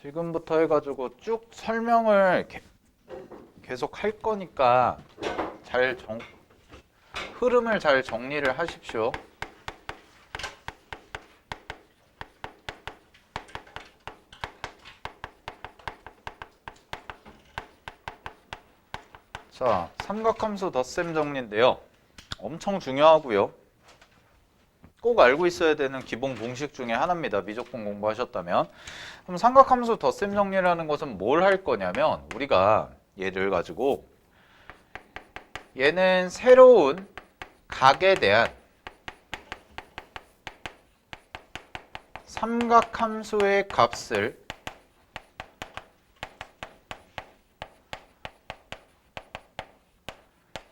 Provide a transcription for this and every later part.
지금부터 해가지고 쭉 설명을 계속 할 거니까 흐름을 잘 정리를 하십시오. 자, 삼각함수 덧셈 정리인데요. 엄청 중요하고요. 꼭 알고 있어야 되는 기본 공식 중에 하나입니다. 미적분 공부하셨다면. 그럼 삼각함수 덧셈 정리라는 것은 뭘 할 거냐면 우리가 얘를 가지고 얘는 새로운 각에 대한 삼각함수의 값을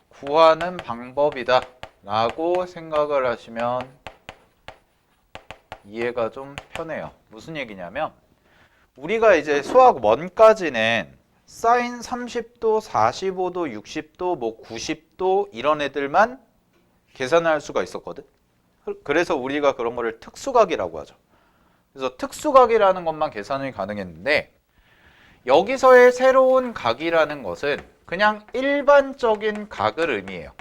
구하는 방법이다 라고 생각을 하시면 이해가 좀 편해요. 무슨 얘기냐면 우리가 이제 수학 1까지는 사인 30도, 45도, 60도, 뭐 90도 이런 애들만 계산할 수가 있었거든. 그래서 우리가 그런 거를 특수각이라고 하죠. 그래서 특수각이라는 것만 계산이 가능했는데 여기서의 새로운 각이라는 것은 그냥 일반적인 각을 의미해요.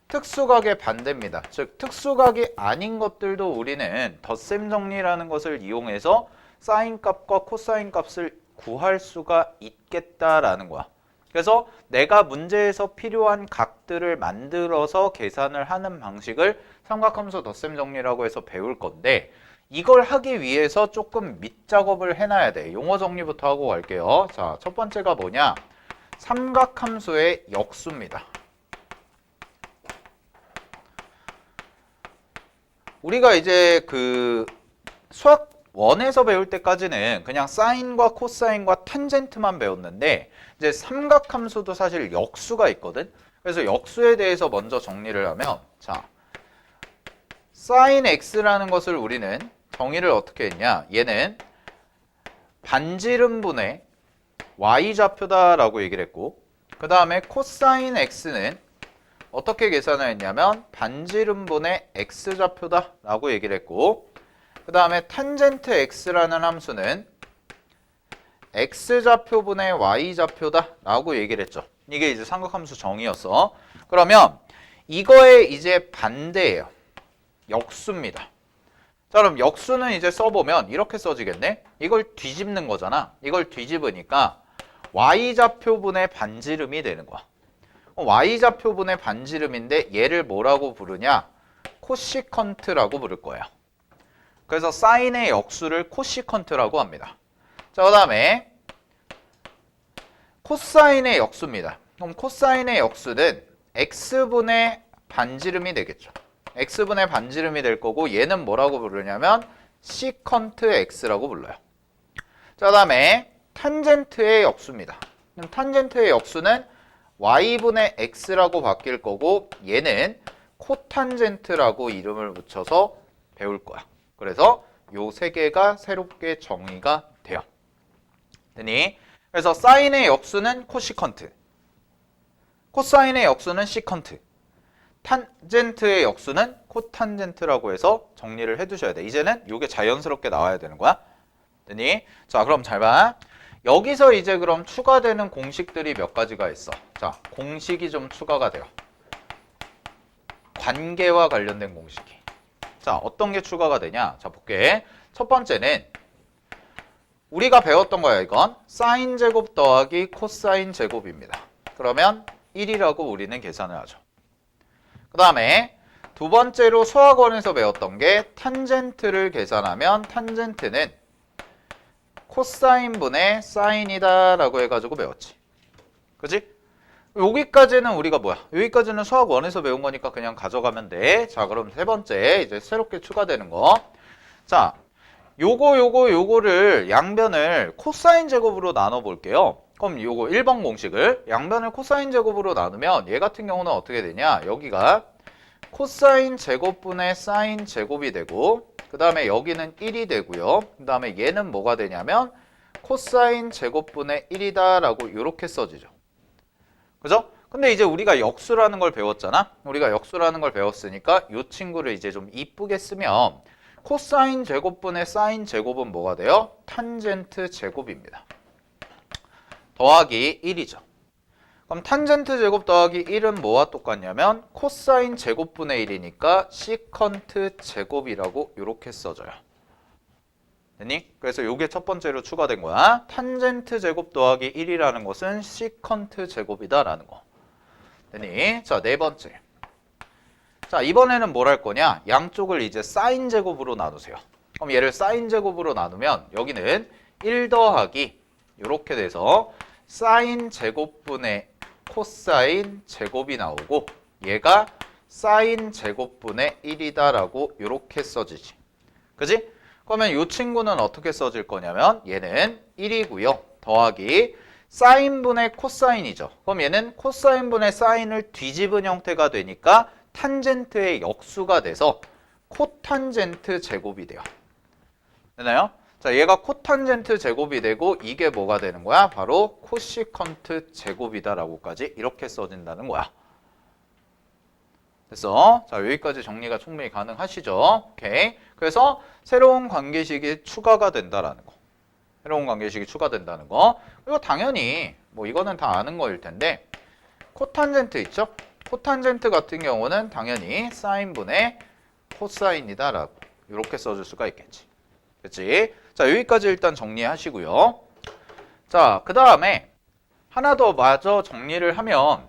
특수각의 반대입니다. 즉 특수각이 아닌 것들도 우리는 덧셈 정리라는 것을 이용해서 사인 값과 코사인 값을 구할 수가 있겠다라는 거야. 그래서 내가 문제에서 필요한 각들을 만들어서 계산을 하는 방식을 삼각함수 덧셈 정리라고 해서 배울 건데 이걸 하기 위해서 조금 밑작업을 해놔야 돼. 용어 정리부터 하고 갈게요. 자, 첫 번째가 뭐냐? 삼각함수의 역수입니다. 우리가 이제 그 수학 1에서 배울 때까지는 그냥 사인과 코사인과 탄젠트만 배웠는데 이제 삼각함수도 사실 역수가 있거든. 그래서 역수에 대해서 먼저 정리를 하면 자, 사인 x라는 것을 우리는 정의를 어떻게 했냐? 얘는 반지름분의 y좌표다라고 얘기를 했고 그 다음에 코사인 x는 어떻게 계산을 했냐면 반지름분의 x좌표다 라고 얘기를 했고 그 다음에 탄젠트 x라는 함수는 x좌표분의 y좌표다 라고 얘기를 했죠. 이게 이제 삼각함수 정의였어. 그러면 이거의 이제 반대예요. 역수입니다. 자, 그럼 역수는 이제 써보면 이렇게 써지겠네. 이걸 뒤집는 거잖아. 이걸 뒤집으니까 y좌표분의 반지름이 되는 거야. y좌표분의 반지름인데 얘를 뭐라고 부르냐? 코시컨트라고 부를 거예요. 그래서 사인의 역수를 코시컨트라고 합니다. 자, 그 다음에 코사인의 역수입니다. 그럼 코사인의 역수는 x분의 반지름이 되겠죠. x분의 반지름이 될 거고 얘는 뭐라고 부르냐면 시컨트 x라고 불러요. 자, 그 다음에 탄젠트의 역수입니다. 그럼 탄젠트의 역수는 y분의 x라고 바뀔 거고 얘는 코탄젠트라고 이름을 붙여서 배울 거야. 그래서 요 세 개가 새롭게 정의가 돼요. 되니? 그래서 사인의 역수는 코시컨트, 코사인의 역수는 시컨트, 탄젠트의 역수는 코탄젠트라고 해서 정리를 해두셔야 돼. 이제는 요게 자연스럽게 나와야 되는 거야. 되니? 자, 그럼 잘 봐. 여기서 이제 그럼 추가되는 공식들이 몇 가지가 있어. 자, 공식이 좀 추가가 돼요. 관계와 관련된 공식이. 자, 어떤 게 추가가 되냐? 자, 볼게. 첫 번째는 우리가 배웠던 거야, 이건. 사인 제곱 더하기 코사인 제곱입니다. 그러면 1이라고 우리는 계산을 하죠. 그 다음에 두 번째로 수학원에서 배웠던 게 탄젠트를 계산하면 탄젠트는 코사인분의 사인이다 라고 해가지고 배웠지. 그치? 여기까지는 우리가 뭐야? 여기까지는 수학 1에서 배운 거니까 그냥 가져가면 돼. 자, 그럼 세 번째 이제 새롭게 추가되는 거. 자, 요거를 양변을 코사인 제곱으로 나눠 볼게요. 그럼 요거 1번 공식을 양변을 코사인 제곱으로 나누면 얘 같은 경우는 어떻게 되냐? 여기가 코사인 제곱분의 사인 제곱이 되고 그 다음에 여기는 1이 되고요. 그 다음에 얘는 뭐가 되냐면 코사인 제곱분의 1이다 라고 이렇게 써지죠. 그죠? 근데 이제 우리가 역수라는 걸 배웠잖아. 우리가 역수라는 걸 배웠으니까 이 친구를 이제 좀 이쁘게 쓰면 코사인 제곱분의 사인 제곱은 뭐가 돼요? 탄젠트 제곱입니다. 더하기 1이죠. 그럼 탄젠트 제곱 더하기 1은 뭐와 똑같냐면 코사인 제곱분의 1이니까 시컨트 제곱이라고 이렇게 써져요. 됐니? 그래서 이게 첫 번째로 추가된 거야. 탄젠트 제곱 더하기 1이라는 것은 시컨트 제곱이다라는 거. 됐니? 자, 네 번째. 자, 이번에는 뭘 할 거냐? 양쪽을 이제 사인 제곱으로 나누세요. 그럼 얘를 사인 제곱으로 나누면 여기는 1 더하기 이렇게 돼서 사인 제곱분의 코사인 제곱이 나오고 얘가 사인 제곱분의 1이다라고 이렇게 써지지. 그지? 그러면 이 친구는 어떻게 써질 거냐면 얘는 1이고요. 더하기 사인분의 코사인이죠. 그럼 얘는 코사인분의 사인을 뒤집은 형태가 되니까 탄젠트의 역수가 돼서 코탄젠트 제곱이 돼요. 되나요? 자, 얘가 코탄젠트 제곱이 되고 이게 뭐가 되는 거야? 바로 코시컨트 제곱이다라고까지 이렇게 써진다는 거야. 됐어? 자, 여기까지 정리가 충분히 가능하시죠? 오케이. 그래서 새로운 관계식이 추가가 된다라는 거. 새로운 관계식이 추가된다는 거. 그리고 당연히 뭐 이거는 다 아는 거일 텐데 코탄젠트 있죠? 코탄젠트 같은 경우는 당연히 사인분의 코사인이다라고 이렇게 써줄 수가 있겠지. 그치? 자, 여기까지 일단 정리하시고요. 자, 그 다음에 하나 더 마저 정리를 하면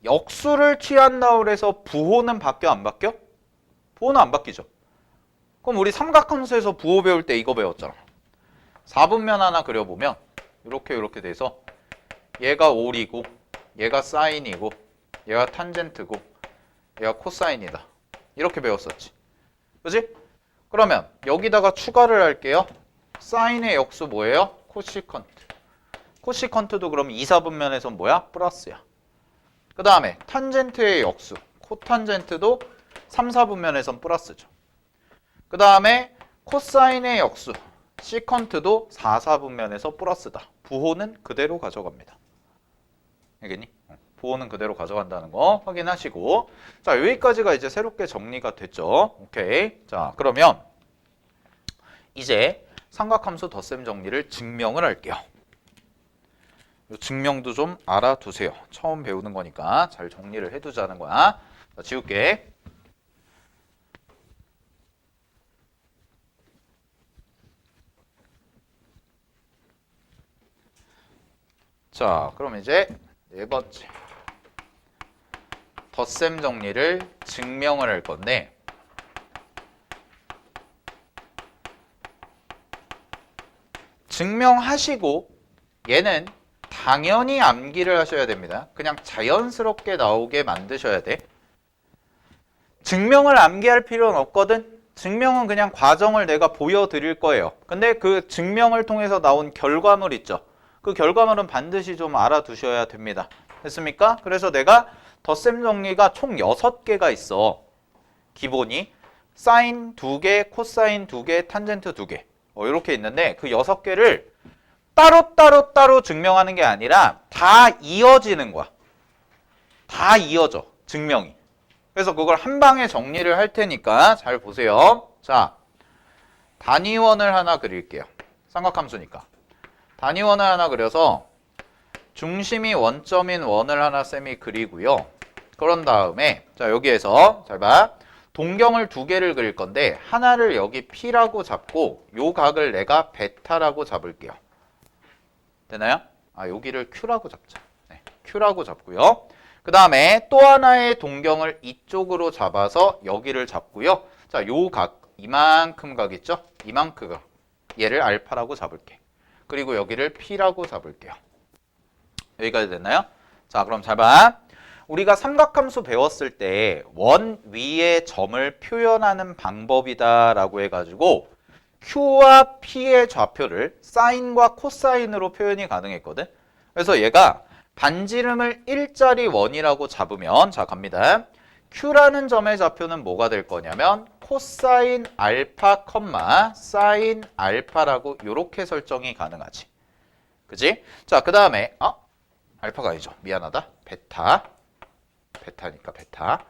역수를 취한다고 해서 부호는 바뀌어 안 바뀌어? 부호는 안 바뀌죠. 그럼 우리 삼각함수에서 부호 배울 때 이거 배웠잖아. 4분면 하나 그려보면 이렇게 돼서 얘가 올이고 얘가 사인이고 얘가 탄젠트고 얘가 코사인이다. 이렇게 배웠었지. 그지? 그러면 여기다가 추가를 할게요. 사인의 역수 뭐예요? 코시컨트. 코시컨트도 그럼 2, 4분면에서 뭐야? 플러스야. 그 다음에 탄젠트의 역수. 코탄젠트도 3, 4분면에선 플러스죠. 그 다음에 코사인의 역수. 시컨트도 4, 4분면에서 플러스다. 부호는 그대로 가져갑니다. 알겠니? 부호는 그대로 가져간다는 거 확인하시고, 자, 여기까지가 이제 새롭게 정리가 됐죠. 오케이. 자, 그러면 이제 삼각함수 덧셈 정리를 증명을 할게요. 이 증명도 좀 알아두세요. 처음 배우는 거니까 잘 정리를 해두자는 거야. 자, 지울게. 자, 그럼 이제 네 번째. 덧셈 정리를 증명을 할 건데 증명하시고 얘는 당연히 암기를 하셔야 됩니다. 그냥 자연스럽게 나오게 만드셔야 돼. 증명을 암기할 필요는 없거든. 증명은 그냥 과정을 내가 보여드릴 거예요. 근데 그 증명을 통해서 나온 결과물 있죠. 그 결과물은 반드시 좀 알아두셔야 됩니다. 됐습니까? 그래서 내가 덧셈 정리가 총 6개가 있어. 기본이 사인 2개, 코사인 2개, 탄젠트 2개 이렇게 있는데 그 6개를 따로 증명하는 게 아니라 다 이어지는 거야. 다 이어져, 증명이. 그래서 그걸 한 방에 정리를 할 테니까 잘 보세요. 자, 단위원을 하나 그릴게요. 삼각함수니까. 단위원을 하나 그려서 중심이 원점인 원을 하나 쌤이 그리고요. 그런 다음에 자, 여기에서 잘 봐. 동경을 2개를 그릴 건데 하나를 여기 P라고 잡고 요 각을 내가 베타라고 잡을게요. 되나요? 아, 여기를 Q라고 잡자. 네, Q라고 잡고요. 그 다음에 또 하나의 동경을 이쪽으로 잡아서 여기를 잡고요. 자, 요 각, 이만큼 각 있죠? 이만큼 각. 얘를 알파라고 잡을게. 그리고 여기를 P라고 잡을게요. 여기까지 됐나요? 자, 그럼 잘 봐. 우리가 삼각함수 배웠을 때 원 위의 점을 표현하는 방법이다라고 해가지고 Q와 P의 좌표를 사인과 코사인으로 표현이 가능했거든. 그래서 얘가 반지름을 일자리 원이라고 잡으면 자, 갑니다. Q라는 점의 좌표는 뭐가 될 거냐면 코사인 알파, 사인 알파라고 이렇게 설정이 가능하지. 그지? 자, 그 다음에 알파가 아니죠. 미안하다. 베타니까 베타.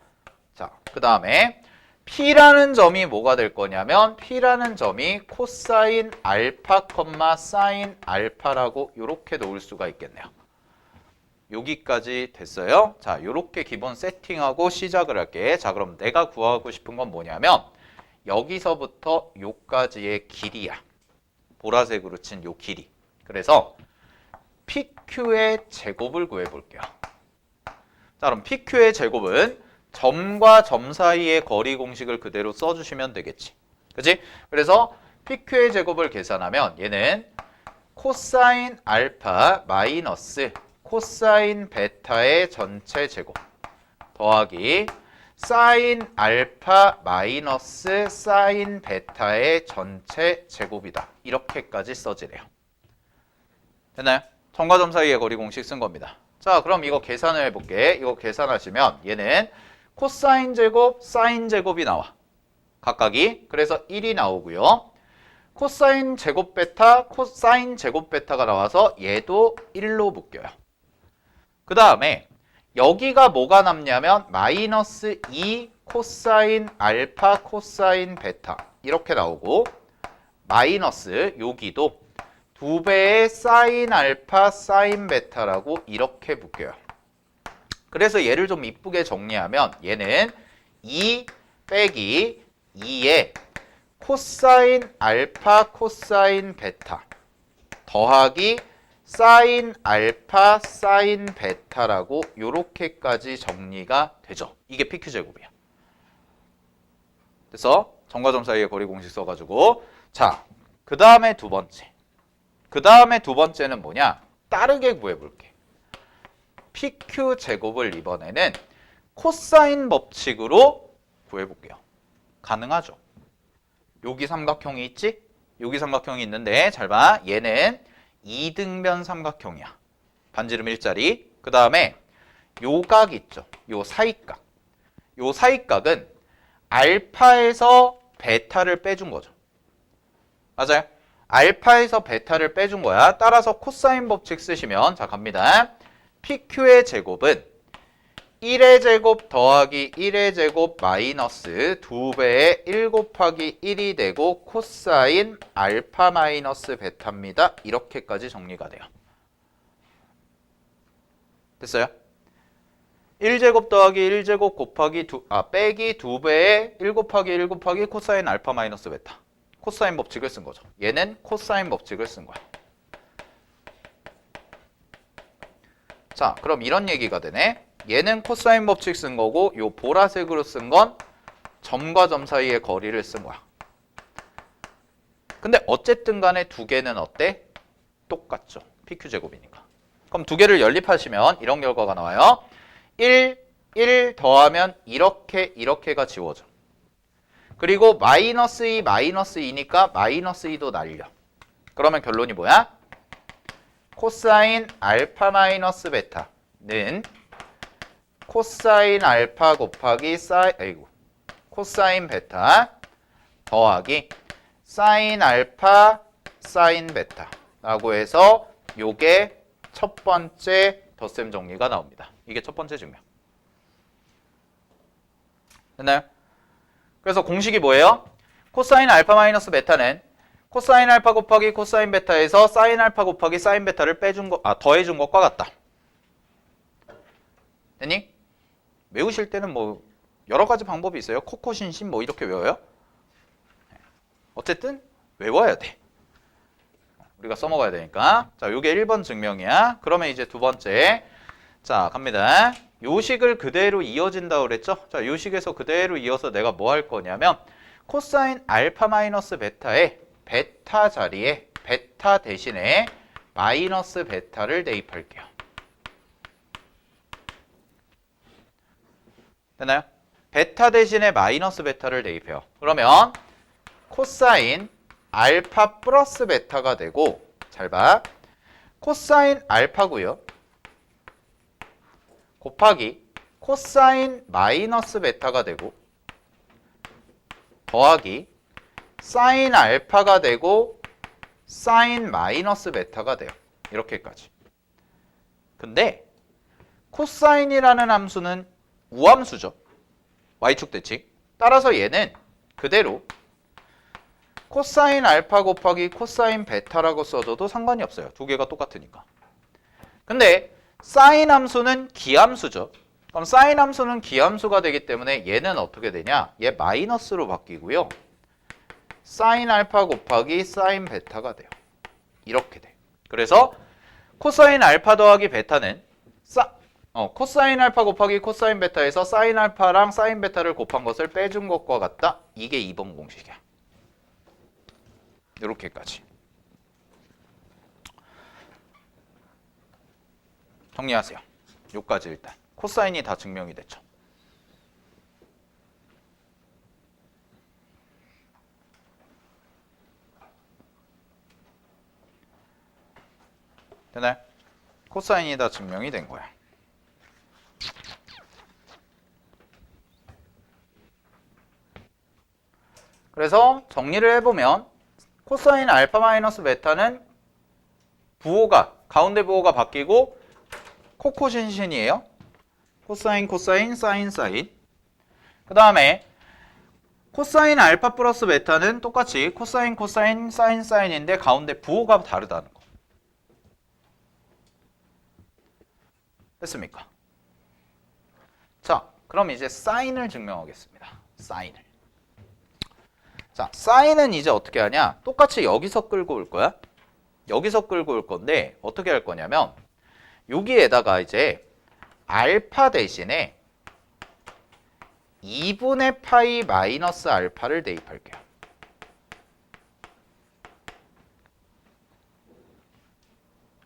자, 그 다음에 P라는 점이 뭐가 될 거냐면 P라는 점이 코사인 알파, 사인 알파라고 이렇게 놓을 수가 있겠네요. 여기까지 됐어요. 자, 이렇게 기본 세팅하고 시작을 할게. 자, 그럼 내가 구하고 싶은 건 뭐냐면 여기서부터 요까지의 길이야. 보라색으로 친 요 길이. 그래서 PQ의 제곱을 구해볼게요. 자, 그럼 PQ의 제곱은 점과 점 사이의 거리 공식을 그대로 써주시면 되겠지. 그치? 그래서 PQ의 제곱을 계산하면 얘는 코사인 알파 마이너스 코사인 베타의 전체 제곱 더하기 사인 알파 마이너스 사인 베타의 전체 제곱이다. 이렇게까지 써지네요. 됐나요? 점과 점 사이의 거리 공식 쓴 겁니다. 자, 그럼 이거 계산을 해볼게. 이거 계산하시면 얘는 코사인 제곱, 사인 제곱이 나와. 각각이. 그래서 1이 나오고요. 코사인 제곱 베타, 코사인 제곱 베타가 나와서 얘도 1로 묶여요. 그 다음에 여기가 뭐가 남냐면 마이너스 2 코사인 알파 코사인 베타 이렇게 나오고 마이너스 여기도 2배의 사인 알파 사인 베타라고 이렇게 묶여요. 그래서 얘를 좀 이쁘게 정리하면 얘는 2 빼기 2의 코사인 알파 코사인 베타 더하기 사인 알파 사인 베타라고 요렇게까지 정리가 되죠. 이게 PQ 제곱이야. 그래서 점과 점 사이의 거리 공식 써가지고 자, 그 다음에 두 번째. 그 다음에 두 번째는 뭐냐? 따르게 구해볼게. PQ 제곱을 이번에는 코사인 법칙으로 구해볼게요. 가능하죠? 여기 삼각형이 있지? 여기 삼각형이 있는데 잘 봐. 얘는 이등변 삼각형이야. 반지름 일자리. 그 다음에 요 각 있죠? 요 사이각. 요 사이각은 알파에서 베타를 빼준 거죠. 맞아요? 알파에서 베타를 빼준 거야. 따라서 코사인 법칙 쓰시면 자 갑니다. PQ의 제곱은 1의 제곱 더하기 1의 제곱 마이너스 2배의 1 곱하기 1이 되고 코사인 알파 마이너스 베타입니다. 이렇게까지 정리가 돼요. 됐어요? 1제곱 더하기 1제곱 곱하기 빼기 2배의 1 곱하기 1 곱하기 코사인 알파 마이너스 베타. 코사인 법칙을 쓴 거죠. 얘는 코사인 법칙을 쓴 거야. 자, 그럼 이런 얘기가 되네. 얘는 코사인 법칙 쓴 거고 요 보라색으로 쓴 건 점과 점 사이의 거리를 쓴 거야. 근데 어쨌든 간에 두 개는 어때? 똑같죠. PQ 제곱이니까. 그럼 두 개를 연립하시면 이런 결과가 나와요. 1 더하면 이렇게가 지워져. 그리고 마이너스 2, 마이너스 2니까 마이너스 2도 날려. 그러면 결론이 뭐야? 코사인 알파 마이너스 베타는 코사인 알파 곱하기 코사인 베타 더하기 사인 알파 사인 베타라고 해서 요게 첫 번째 덧셈 정리가 나옵니다. 이게 첫 번째 증명. 됐나요? 그래서 공식이 뭐예요? 코사인 알파 마이너스 베타는 코사인 알파 곱하기 코사인 베타에서 사인 알파 곱하기 사인 베타를 더해준 것과 같다. 됐니? 외우실 때는 뭐 여러 가지 방법이 있어요. 코코신신 뭐 이렇게 외워요. 어쨌든 외워야 돼. 우리가 써먹어야 되니까. 자, 요게 1번 증명이야. 그러면 이제 두 번째. 자, 갑니다. 요식을 그대로 이어진다고 그랬죠? 자, 요식에서 그대로 이어서 내가 뭐 할 거냐면 코사인 알파 마이너스 베타의 베타 자리에 베타 대신에 마이너스 베타를 대입할게요. 됐나요? 베타 대신에 마이너스 베타를 대입해요. 그러면 코사인 알파 플러스 베타가 되고 잘 봐. 코사인 알파고요. 곱하기 코사인 마이너스 베타가 되고 더하기 사인 알파가 되고 사인 마이너스 베타가 돼요. 이렇게까지. 근데 코사인이라는 함수는 우함수죠. y축 대칭. 따라서 얘는 그대로 코사인 알파 곱하기 코사인 베타라고 써줘도 상관이 없어요. 두 개가 똑같으니까. 근데 사인 함수는 기함수죠. 그럼 사인 함수는 기함수가 되기 때문에 얘는 어떻게 되냐? 얘 마이너스로 바뀌고요. 사인 알파 곱하기 사인 베타가 돼요. 이렇게 돼. 그래서 코사인 알파 더하기 베타는 코사인 알파 곱하기 코사인 베타에서 사인 알파랑 사인 베타를 곱한 것을 빼준 것과 같다. 이게 2번 공식이야. 이렇게까지. 정리하세요. 요까지 일단. 코사인이 다 증명이 됐죠. 되나요? 코사인이 다 증명이 된 거야. 그래서 정리를 해보면 코사인 알파 마이너스 베타는 부호가 가운데 부호가 바뀌고 코코신신이에요. 코사인 코사인 사인 사인. 그 다음에 코사인 알파 플러스 베타는 똑같이 코사인 코사인 사인 사인인데 가운데 부호가 다르다는 거. 됐습니까? 자, 그럼 이제 사인을 증명하겠습니다. 사인을. 자, 사인은 이제 어떻게 하냐? 똑같이 여기서 끌고 올 거야. 여기서 끌고 올 건데 어떻게 할 거냐면 여기에다가 이제 알파 대신에 2분의 파이 마이너스 알파를 대입할게요.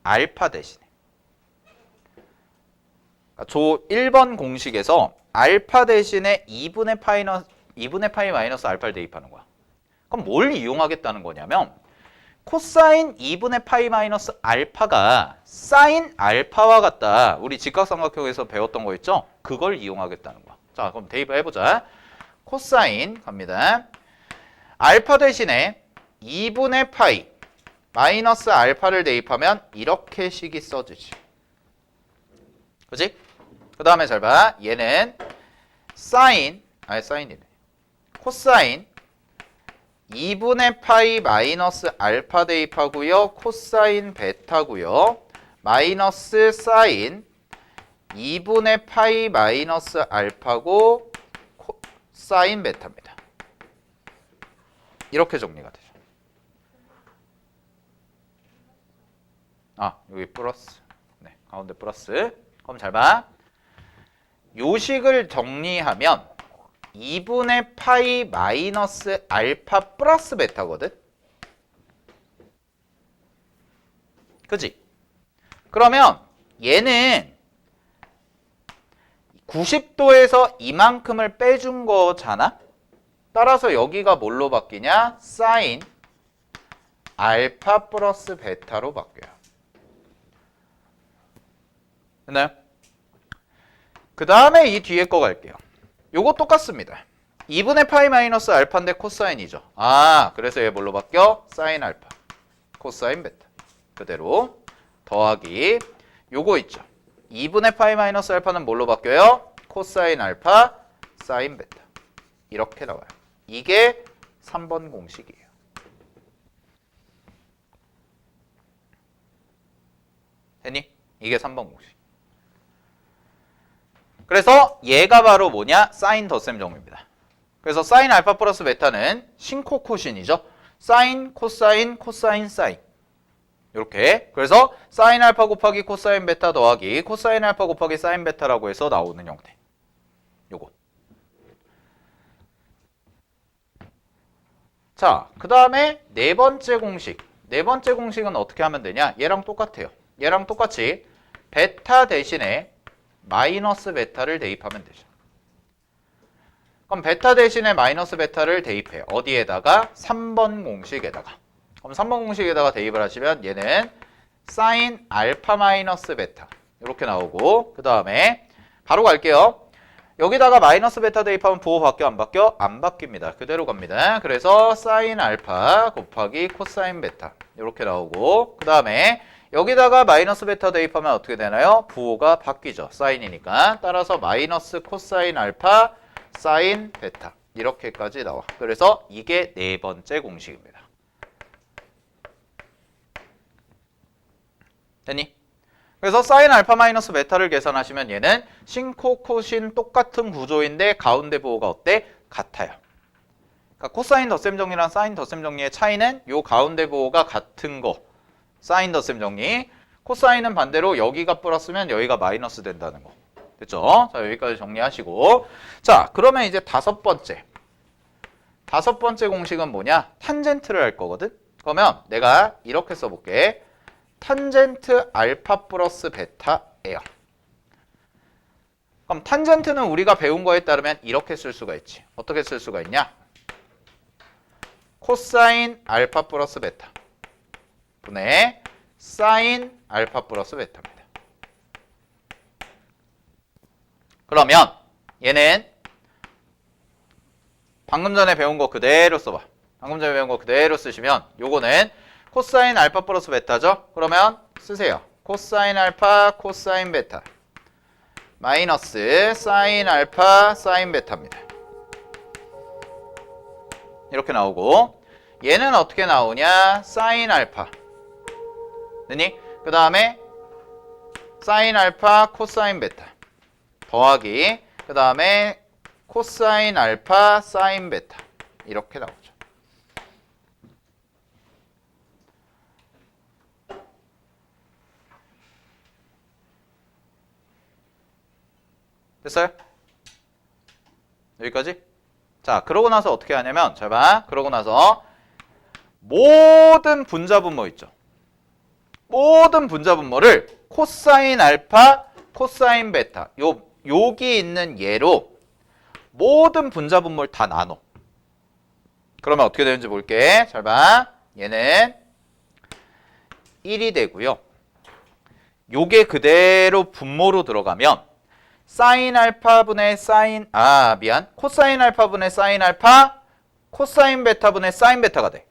알파 대신에. 조 1번 공식에서 알파 대신에 2분의 파이 마이너스 알파를 대입하는 거야. 그럼 뭘 이용하겠다는 거냐면 코사인 2분의 파이 마이너스 알파가 사인 알파와 같다. 우리 직각삼각형에서 배웠던 거 있죠? 그걸 이용하겠다는 거야. 자, 그럼 대입해보자. 코사인 갑니다. 알파 대신에 2분의 파이 마이너스 알파를 대입하면 이렇게 식이 써지지. 그치? 그 다음에 잘 봐. 얘는 사인이네. 코사인 2분의 파이 마이너스 알파 대입하고요. 코사인 베타고요. 마이너스 사인 2분의 파이 마이너스 알파고 사인 베타입니다. 이렇게 정리가 되죠. 여기 플러스. 네, 가운데 플러스. 그럼 잘 봐. 요식을 정리하면 2분의 파이 마이너스 알파 플러스 베타거든? 그치? 그러면 얘는 90도에서 이만큼을 빼준 거잖아? 따라서 여기가 뭘로 바뀌냐? 사인 알파 플러스 베타로 바뀌어요. 됐나요? 그 다음에 이 뒤에 거 갈게요. 요거 똑같습니다. 2분의 파이 마이너스 알파인데 코사인이죠. 그래서 얘 뭘로 바뀌어? 사인 알파, 코사인 베타. 그대로 더하기 요거 있죠. 2분의 파이 마이너스 알파는 뭘로 바뀌어요? 코사인 알파, 사인 베타. 이렇게 나와요. 이게 3번 공식이에요. 됐니? 이게 3번 공식. 그래서 얘가 바로 뭐냐? 사인 덧셈 정리입니다. 그래서 사인 알파 플러스 베타는 신코코신이죠. 사인, 코사인, 코사인, 사인. 이렇게. 그래서 사인 알파 곱하기 코사인 베타 더하기 코사인 알파 곱하기 사인 베타라고 해서 나오는 형태. 요거. 자, 그 다음에 네 번째 공식. 네 번째 공식은 어떻게 하면 되냐? 얘랑 똑같아요. 얘랑 똑같이 베타 대신에 마이너스 베타를 대입하면 되죠. 그럼 베타 대신에 마이너스 베타를 대입해. 어디에다가? 3번 공식에다가. 그럼 3번 공식에다가 대입을 하시면 얘는 사인 알파 마이너스 베타 이렇게 나오고 그 다음에 바로 갈게요. 여기다가 마이너스 베타 대입하면 부호 바뀌어 안 바뀌어? 안 바뀝니다. 그대로 갑니다. 그래서 사인 알파 곱하기 코사인 베타 이렇게 나오고 그 다음에 여기다가 마이너스 베타 대입하면 어떻게 되나요? 부호가 바뀌죠. 사인이니까. 따라서 마이너스 코사인 알파 사인 베타 이렇게까지 나와. 그래서 이게 네 번째 공식입니다. 됐니? 그래서 사인 알파 마이너스 베타를 계산하시면 얘는 신, 코, 코신 똑같은 구조인데 가운데 부호가 어때? 같아요. 그러니까 코사인 덧셈 정리랑 사인 덧셈 정리의 차이는 요 가운데 부호가 같은 거. 사인 덧셈 정리. 코사인은 반대로 여기가 플러스면 여기가 마이너스 된다는 거. 됐죠? 자, 여기까지 정리하시고. 자, 그러면 이제 다섯 번째 공식은 뭐냐? 탄젠트를 할 거거든? 그러면 내가 이렇게 써볼게. 탄젠트 알파 플러스 베타예요. 그럼 탄젠트는 우리가 배운 거에 따르면 이렇게 쓸 수가 있지. 어떻게 쓸 수가 있냐? 코사인 알파 플러스 베타 분의 사인 알파 플러스 베타입니다. 그러면 얘는 방금 전에 배운 거 그대로 써봐. 방금 전에 배운 거 그대로 쓰시면 요거는 코사인 알파 플러스 베타죠? 그러면 쓰세요. 코사인 알파 코사인 베타 마이너스 사인 알파 사인 베타입니다. 이렇게 나오고 얘는 어떻게 나오냐? 사인 알파 됐니? 그 다음에 사인 알파 코사인 베타 더하기 그 다음에 코사인 알파 사인 베타 이렇게 나오죠. 됐어요? 여기까지? 자, 그러고 나서 어떻게 하냐면 잘 봐. 그러고 나서 모든 분자분모 있죠. 모든 분자분모를 코사인 알파, 코사인 베타 여기 있는 얘로 모든 분자분모를 다 나눠. 그러면 어떻게 되는지 볼게. 잘 봐. 얘는 1이 되고요. 요게 그대로 분모로 들어가면 사인 알파분의 코사인 알파분의 사인 알파, 코사인 베타분의 사인 베타가 돼.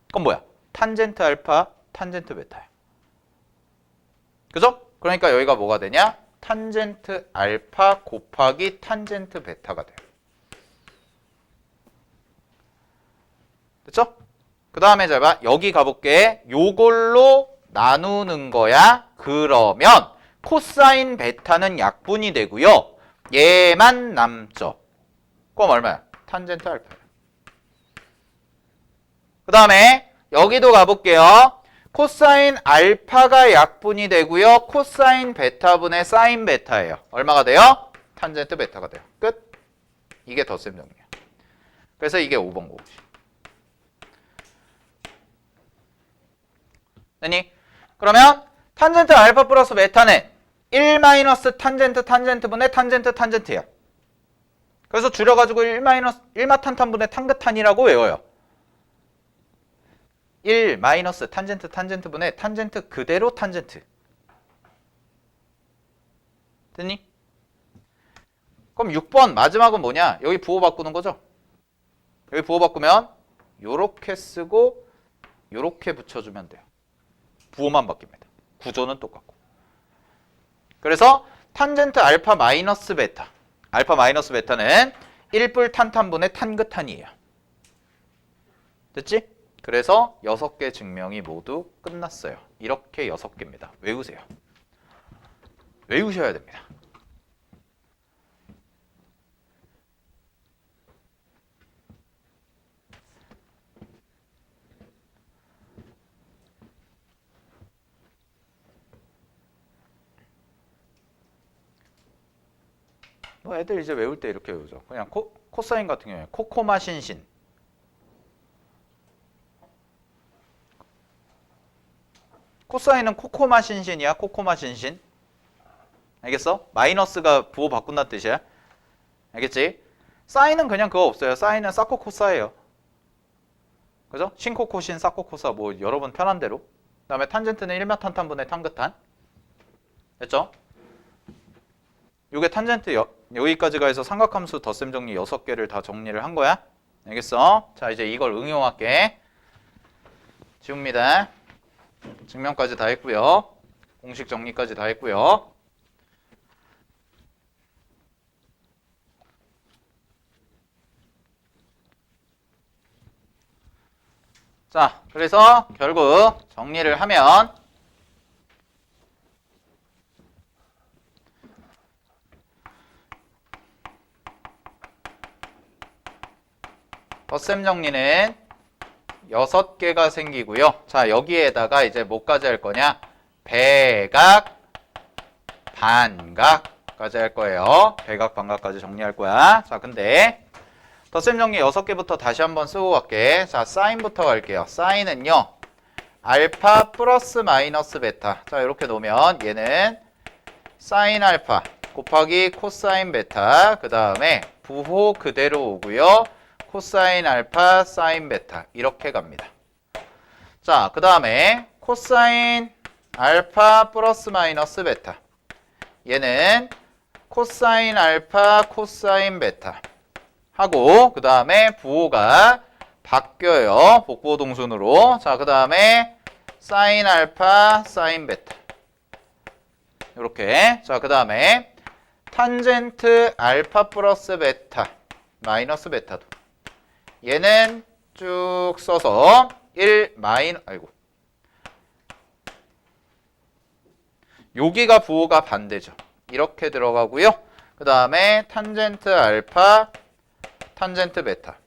그건 뭐야? 탄젠트 알파, 탄젠트 베타야. 그죠? 그러니까 여기가 뭐가 되냐? 탄젠트 알파 곱하기 탄젠트 베타가 돼요. 됐죠? 그 다음에 잘 봐. 여기 가볼게. 요걸로 나누는 거야. 그러면 코사인 베타는 약분이 되고요. 얘만 남죠. 그럼 얼마야? 탄젠트 알파야. 그 다음에 여기도 가볼게요. 코사인 알파가 약분이 되고요. 코사인 베타분의 사인 베타예요. 얼마가 돼요? 탄젠트 베타가 돼요. 끝. 이게 덧셈 정리야. 그래서 이게 5번 공식. 됐니? 그러면 탄젠트 알파 플러스 베타는 1 마이너스 탄젠트 탄젠트분의 탄젠트 탄젠트예요. 그래서 줄여가지고 1마탄탄분의 탄긋탄이라고 외워요. 1 마이너스 탄젠트 탄젠트분의 탄젠트 그대로 탄젠트. 됐니? 그럼 6번 마지막은 뭐냐? 여기 부호 바꾸는 거죠? 여기 부호 바꾸면 요렇게 쓰고 요렇게 붙여주면 돼요. 부호만 바뀝니다. 구조는 똑같고. 그래서 탄젠트 알파 마이너스 베타. 알파 마이너스 베타는 1뿔 탄탄분의 탄긋탄이에요. 됐지? 그래서 6개 증명이 모두 끝났어요. 이렇게 6개입니다. 외우세요. 외우셔야 됩니다. 뭐 애들 이제 외울 때 이렇게 외우죠. 그냥 코사인 같은 경우에 코코마신신. 코사인은 코코마신신이야. 코코마신신. 알겠어? 마이너스가 부호 바꾼다는 뜻이야. 알겠지? 사인은 그냥 그거 없어요. 사인은 사코코사예요. 그죠? 신코코신, 사코코사 뭐 여러분 편한 대로. 그 다음에 탄젠트는 1마탄탄분의 탄긋탄. 됐죠? 요게 탄젠트 여기까지가 해서 삼각함수 덧셈 정리 6개를 다 정리를 한 거야. 알겠어? 자, 이제 이걸 응용할게. 지웁니다. 증명까지 다 했고요. 공식 정리까지 다 했고요. 자, 그래서 결국 정리를 하면 덧셈 정리는 6개가 생기고요. 자, 여기에다가 이제 뭐까지 할 거냐? 배각, 반각까지 할 거예요. 배각, 반각까지 정리할 거야. 자, 근데 덧셈 정리 6개부터 다시 한번 쓰고 갈게. 자, 사인부터 갈게요. 사인은요. 알파 플러스 마이너스 베타. 자, 이렇게 놓으면 얘는 사인 알파 곱하기 코사인 베타. 그 다음에 부호 그대로 오고요. 코사인 알파, 사인 베타 이렇게 갑니다. 자, 그 다음에 코사인 알파 플러스 마이너스 베타. 얘는 코사인 알파, 코사인 베타 하고 그 다음에 부호가 바뀌어요. 복부호 동순으로. 자, 그 다음에 사인 알파, 사인 베타 이렇게. 자, 그 다음에 탄젠트 알파 플러스 베타 마이너스 베타도 얘는 쭉 써서 1 마이너 아이고 여기가 부호가 반대죠. 이렇게 들어가고요. 그 다음에 탄젠트 알파 탄젠트 베타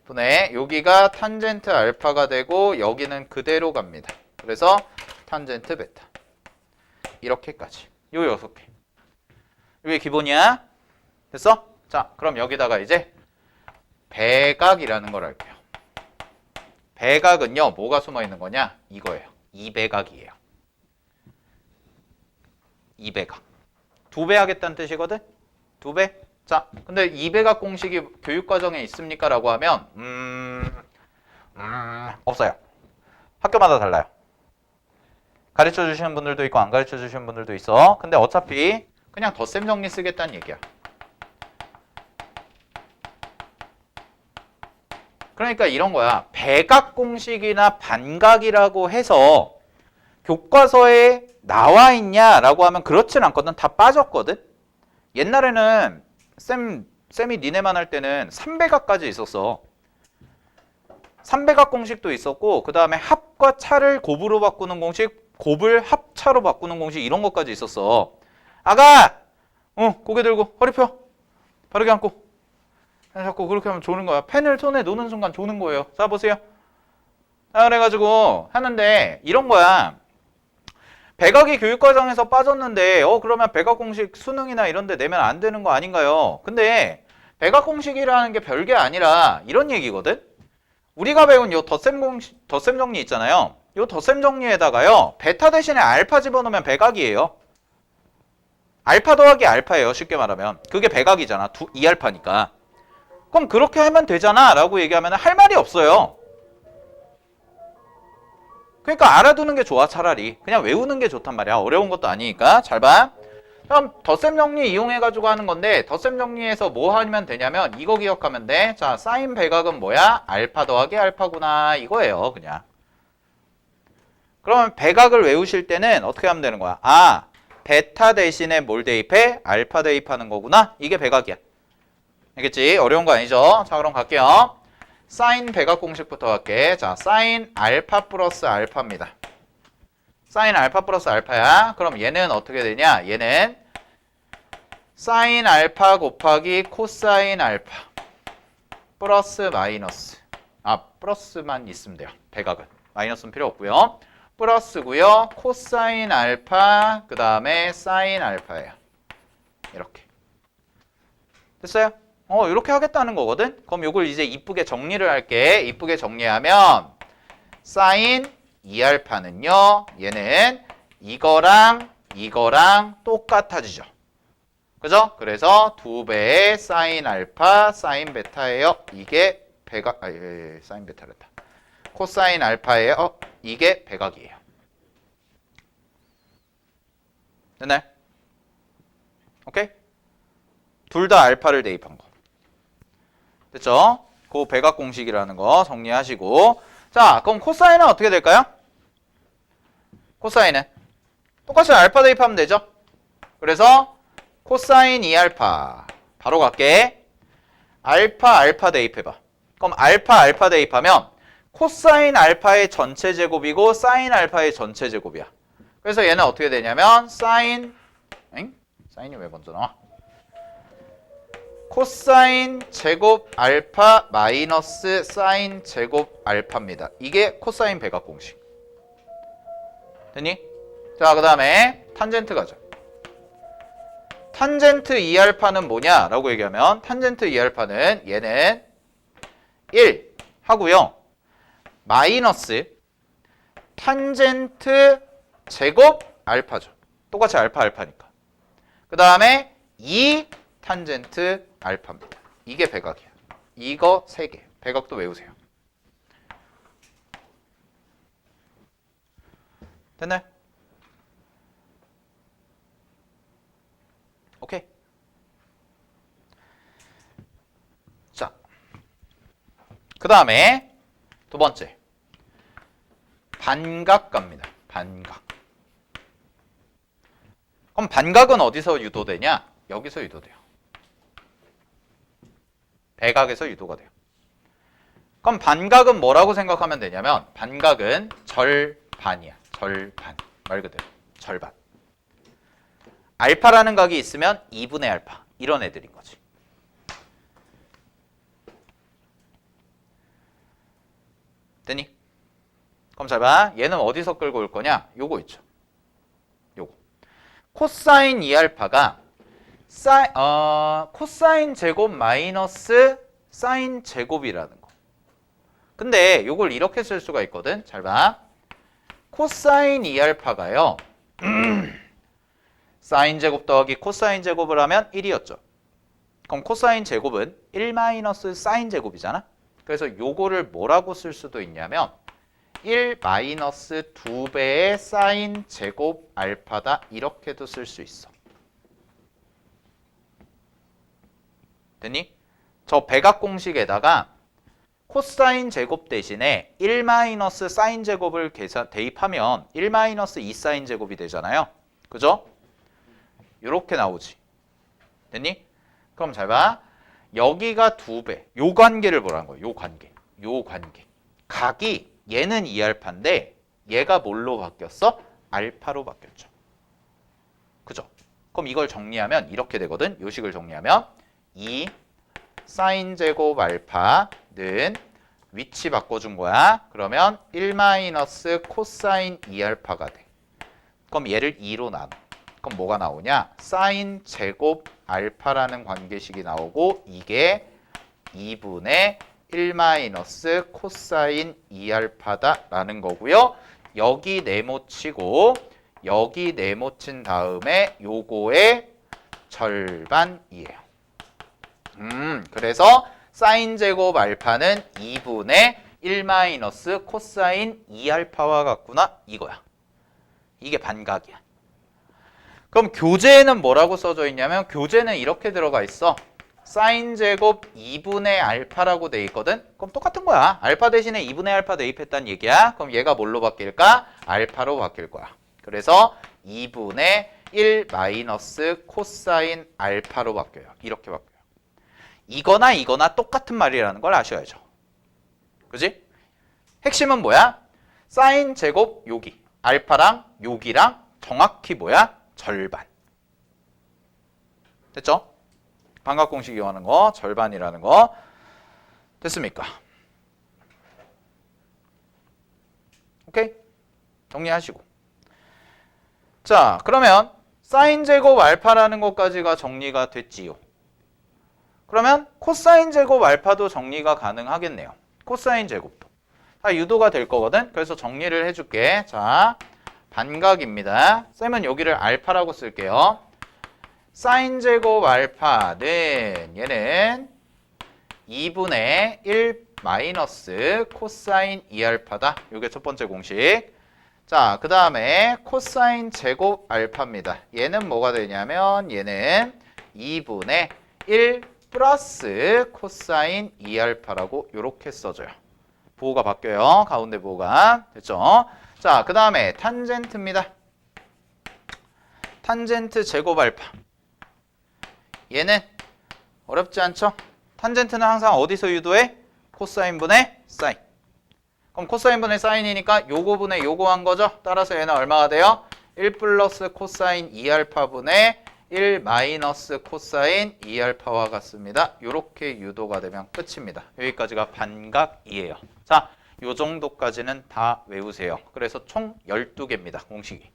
분의 여기가 탄젠트 알파가 되고 여기는 그대로 갑니다. 그래서 탄젠트 베타 이렇게까지 요 6개 이게 기본이야. 됐어? 자, 그럼 여기다가 이제 배각이라는 걸 할게요. 배각은요, 뭐가 숨어 있는 거냐? 이거예요. 이배각이에요. 이배각. 2배 하겠다는 뜻이거든? 2배? 자, 근데 이배각 공식이 교육과정에 있습니까? 라고 하면 없어요. 학교마다 달라요. 가르쳐 주시는 분들도 있고 안 가르쳐 주시는 분들도 있어. 근데 어차피 그냥 덧셈 정리 쓰겠다는 얘기야. 그러니까 이런 거야. 배각 공식이나 반각이라고 해서 교과서에 나와 있냐라고 하면 그렇진 않거든. 다 빠졌거든. 옛날에는 쌤이 니네만 할 때는 3배각까지 있었어. 3배각 공식도 있었고 그 다음에 합과 차를 곱으로 바꾸는 공식, 곱을 합차로 바꾸는 공식 이런 것까지 있었어. 아가! 고개 들고 허리 펴. 바르게 앉고. 자꾸 그렇게 하면 조는 거야. 펜을 손에 놓는 순간 조는 거예요. 자, 보세요. 자, 그래가지고 하는데 이런 거야. 배각이 교육과정에서 빠졌는데 그러면 배각 공식 수능이나 이런 데 내면 안 되는 거 아닌가요? 근데 배각 공식이라는 게 별게 아니라 이런 얘기거든. 우리가 배운 요 덧셈 정리 있잖아요. 요 덧셈 정리에다가요. 베타 대신에 알파 집어넣으면 배각이에요. 알파 더하기 알파예요. 쉽게 말하면. 그게 배각이잖아. 2알파니까. 그럼 그렇게 하면 되잖아 라고 얘기하면 할 말이 없어요. 그러니까 알아두는 게 좋아. 차라리 그냥 외우는 게 좋단 말이야. 어려운 것도 아니니까. 잘 봐. 그럼 덧셈 정리 이용해 가지고 하는 건데 덧셈 정리에서 뭐 하면 되냐면 이거 기억하면 돼. 자, 사인 배각은 뭐야? 알파 더하기 알파구나 이거예요. 그냥. 그러면 배각을 외우실 때는 어떻게 하면 되는 거야? 아, 베타 대신에 뭘 대입해? 알파 대입하는 거구나. 이게 배각이야. 알겠지? 어려운 거 아니죠? 자, 그럼 갈게요. 사인 배각 공식부터 갈게. 자, 사인 알파 플러스 알파입니다. 사인 알파 플러스 알파야. 그럼 얘는 어떻게 되냐? 얘는 사인 알파 곱하기 코사인 알파 플러스 마이너스. 플러스만 있으면 돼요. 배각은. 마이너스는 필요 없고요. 플러스고요. 코사인 알파 그 다음에 사인 알파예요. 이렇게. 됐어요? 이렇게 하겠다는 거거든? 그럼 요걸 이제 이쁘게 정리를 할게. 이쁘게 정리하면 사인 2알파는요. 얘는 이거랑 똑같아지죠. 그죠? 그래서 2배의 사인 알파, 사인 베타예요. 이게 배각, 사인 베타랬다. 코사인 알파예요. 이게 배각이에요. 됐나요? 오케이? 둘 다 알파를 대입한 거. 됐죠? 그 배각 공식이라는 거 정리하시고. 자, 그럼 코사인은 어떻게 될까요? 코사인은 똑같이 알파 대입하면 되죠? 그래서 코사인 2알파 바로 갈게. 알파 대입해봐. 그럼 알파 대입하면 코사인 알파의 전체 제곱이고 사인 알파의 전체 제곱이야. 그래서 얘는 어떻게 되냐면 사인이 왜 먼저 나와? 코사인 제곱 알파 마이너스 사인 제곱 알파입니다. 이게 코사인 백악 공식. 됐니? 자, 그 다음에 탄젠트 가자. 탄젠트 2알파는 뭐냐? 라고 얘기하면 탄젠트 2알파는 얘는 1 하고요. 마이너스 탄젠트 제곱 알파죠. 똑같이 알파 알파니까. 그 다음에 2 탄젠트 알파입니다. 이게 백악이야. 이거 3개. 백악도 외우세요. 됐나요? 오케이. 자, 그 다음에 두 번째 반각 갑니다. 반각. 그럼 반각은 어디서 유도되냐? 여기서 유도돼요. 백악에서 유도가 돼요. 그럼 반각은 뭐라고 생각하면 되냐면 반각은 절반이야. 절반. 말 그대로 절반. 알파라는 각이 있으면 2분의 알파. 이런 애들인 거지. 됐니? 그럼 잘 봐. 얘는 어디서 끌고 올 거냐? 요거 있죠. 요거. 코사인 2알파가 코사인 제곱 마이너스 사인 제곱이라는 거. 근데 요걸 이렇게 쓸 수가 있거든. 잘 봐. 코사인 2알파가요. 사인 제곱 더하기 코사인 제곱을 하면 1이었죠. 그럼 코사인 제곱은 1 마이너스 사인 제곱이잖아. 그래서 요거를 뭐라고 쓸 수도 있냐면 1 마이너스 2배의 사인 제곱 알파다. 이렇게도 쓸 수 있어. 됐니? 저 백악 공식에다가 코사인 제곱 대신에 1 마이너스 사인 제곱을 대입하면 1 마이너스 2 사인 제곱이 되잖아요. 그죠? 요렇게 나오지. 됐니? 그럼 잘 봐. 여기가 2배. 요 관계를 뭐라는 거야? 요 관계. 요 관계. 각이 얘는 2알파인데 얘가 뭘로 바뀌었어? 알파로 바뀌었죠. 그죠? 그럼 이걸 정리하면 이렇게 되거든. 요 식을 정리하면 2 사인 제곱 알파는 위치 바꿔준 거야. 그러면 1 마이너스 코사인 2알파가 돼. 그럼 얘를 2로 나눠. 그럼 뭐가 나오냐? 사인 제곱 알파라는 관계식이 나오고 이게 2분의 1 마이너스 코사인 2알파다라는 거고요. 여기 네모치고 여기 네모친 다음에 요거의 절반이에요. 그래서 사인 제곱 알파는 2분의 1 마이너스 코사인 2알파와 같구나. 이거야. 이게 반각이야. 그럼 교재에는 뭐라고 써져 있냐면 교재는 이렇게 들어가 있어. 사인 제곱 2분의 알파라고 돼 있거든. 그럼 똑같은 거야. 알파 대신에 2분의 알파 대입했다는 얘기야. 그럼 얘가 뭘로 바뀔까? 알파로 바뀔 거야. 그래서 2분의 1 마이너스 코사인 알파로 바뀌어요. 이렇게 바뀌어요. 이거나 이거나 똑같은 말이라는 걸 아셔야죠. 그지? 핵심은 뭐야? 사인 제곱 여기. 알파랑 여기랑 정확히 뭐야? 절반. 됐죠? 반각 공식 이용하는 거 절반이라는 거 됐습니까? 오케이? 정리하시고. 자, 그러면 사인 제곱 알파라는 것까지가 정리가 됐지요. 그러면 코사인 제곱 알파도 정리가 가능하겠네요. 코사인 제곱도. 다 유도가 될 거거든. 그래서 정리를 해줄게. 자, 반각입니다. 쌤은 여기를 알파라고 쓸게요. 사인 제곱 알파는 얘는 2분의 1 마이너스 코사인 2알파다. 이게 첫 번째 공식. 자, 그 다음에 코사인 제곱 알파입니다. 얘는 뭐가 되냐면 얘는 2분의 1 플러스 코사인 2알파라고 이렇게 써줘요. 부호가 바뀌어요. 가운데 부호가. 됐죠? 자, 그 다음에 탄젠트입니다. 탄젠트 제곱 알파. 얘는 어렵지 않죠? 탄젠트는 항상 어디서 유도해? 코사인 분의 사인. 그럼 코사인 분의 사인이니까 요거 분의 요거 한 거죠. 따라서 얘는 얼마가 돼요? 1 플러스 코사인 2알파 분의 1 마이너스 코사인 2알파와 같습니다. 요렇게 유도가 되면 끝입니다. 여기까지가 반각이에요. 자, 요 정도까지는 다 외우세요. 그래서 총 12개입니다. 공식이.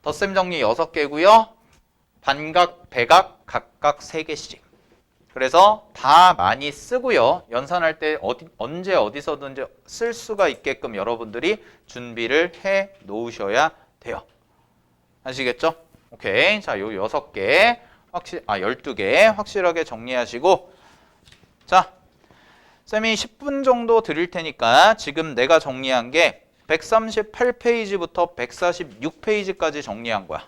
덧셈 정리 6개고요. 반각, 배각 각각 3개씩. 그래서 다 많이 쓰고요. 연산할 때 언제 어디서든지 쓸 수가 있게끔 여러분들이 준비를 해 놓으셔야 돼요. 아시겠죠? 오케이. 자, 요 6개 12개 확실하게 정리하시고, 자, 쌤이 10분 정도 드릴 테니까 지금 내가 정리한 게 138페이지부터 146페이지까지 정리한 거야.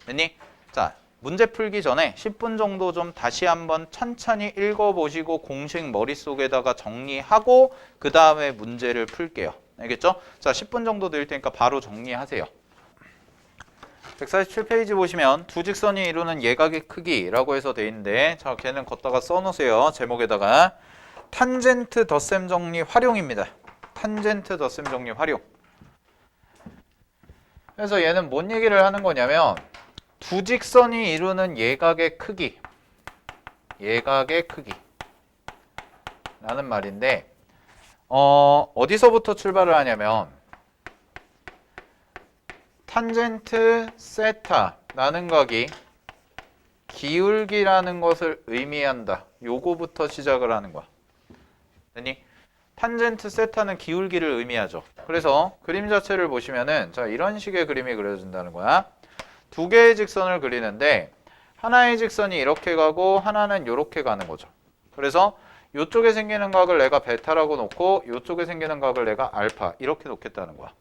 됐니? 자, 문제 풀기 전에 10분 정도 좀 다시 한번 천천히 읽어보시고 공식 머릿속에다가 정리하고 그 다음에 문제를 풀게요. 알겠죠? 자, 10분 정도 드릴 테니까 바로 정리하세요. 147페이지 보시면 두 직선이 이루는 예각의 크기라고 해서 돼 있는데, 자, 걔는 걷다가 써놓으세요. 제목에다가 탄젠트 덧셈 정리 활용입니다. 탄젠트 덧셈 정리 활용. 그래서 얘는 뭔 얘기를 하는 거냐면 두 직선이 이루는 예각의 크기, 예각의 크기 라는 말인데, 어디서부터 출발을 하냐면 탄젠트 세타라는 각이 기울기라는 것을 의미한다. 요거부터 시작을 하는 거야. 됐니? 탄젠트 세타는 기울기를 의미하죠. 그래서 그림 자체를 보시면은, 자, 이런 식의 그림이 그려진다는 거야. 두 개의 직선을 그리는데 하나의 직선이 이렇게 가고 하나는 이렇게 가는 거죠. 그래서 이쪽에 생기는 각을 내가 베타라고 놓고 이쪽에 생기는 각을 내가 알파 이렇게 놓겠다는 거야.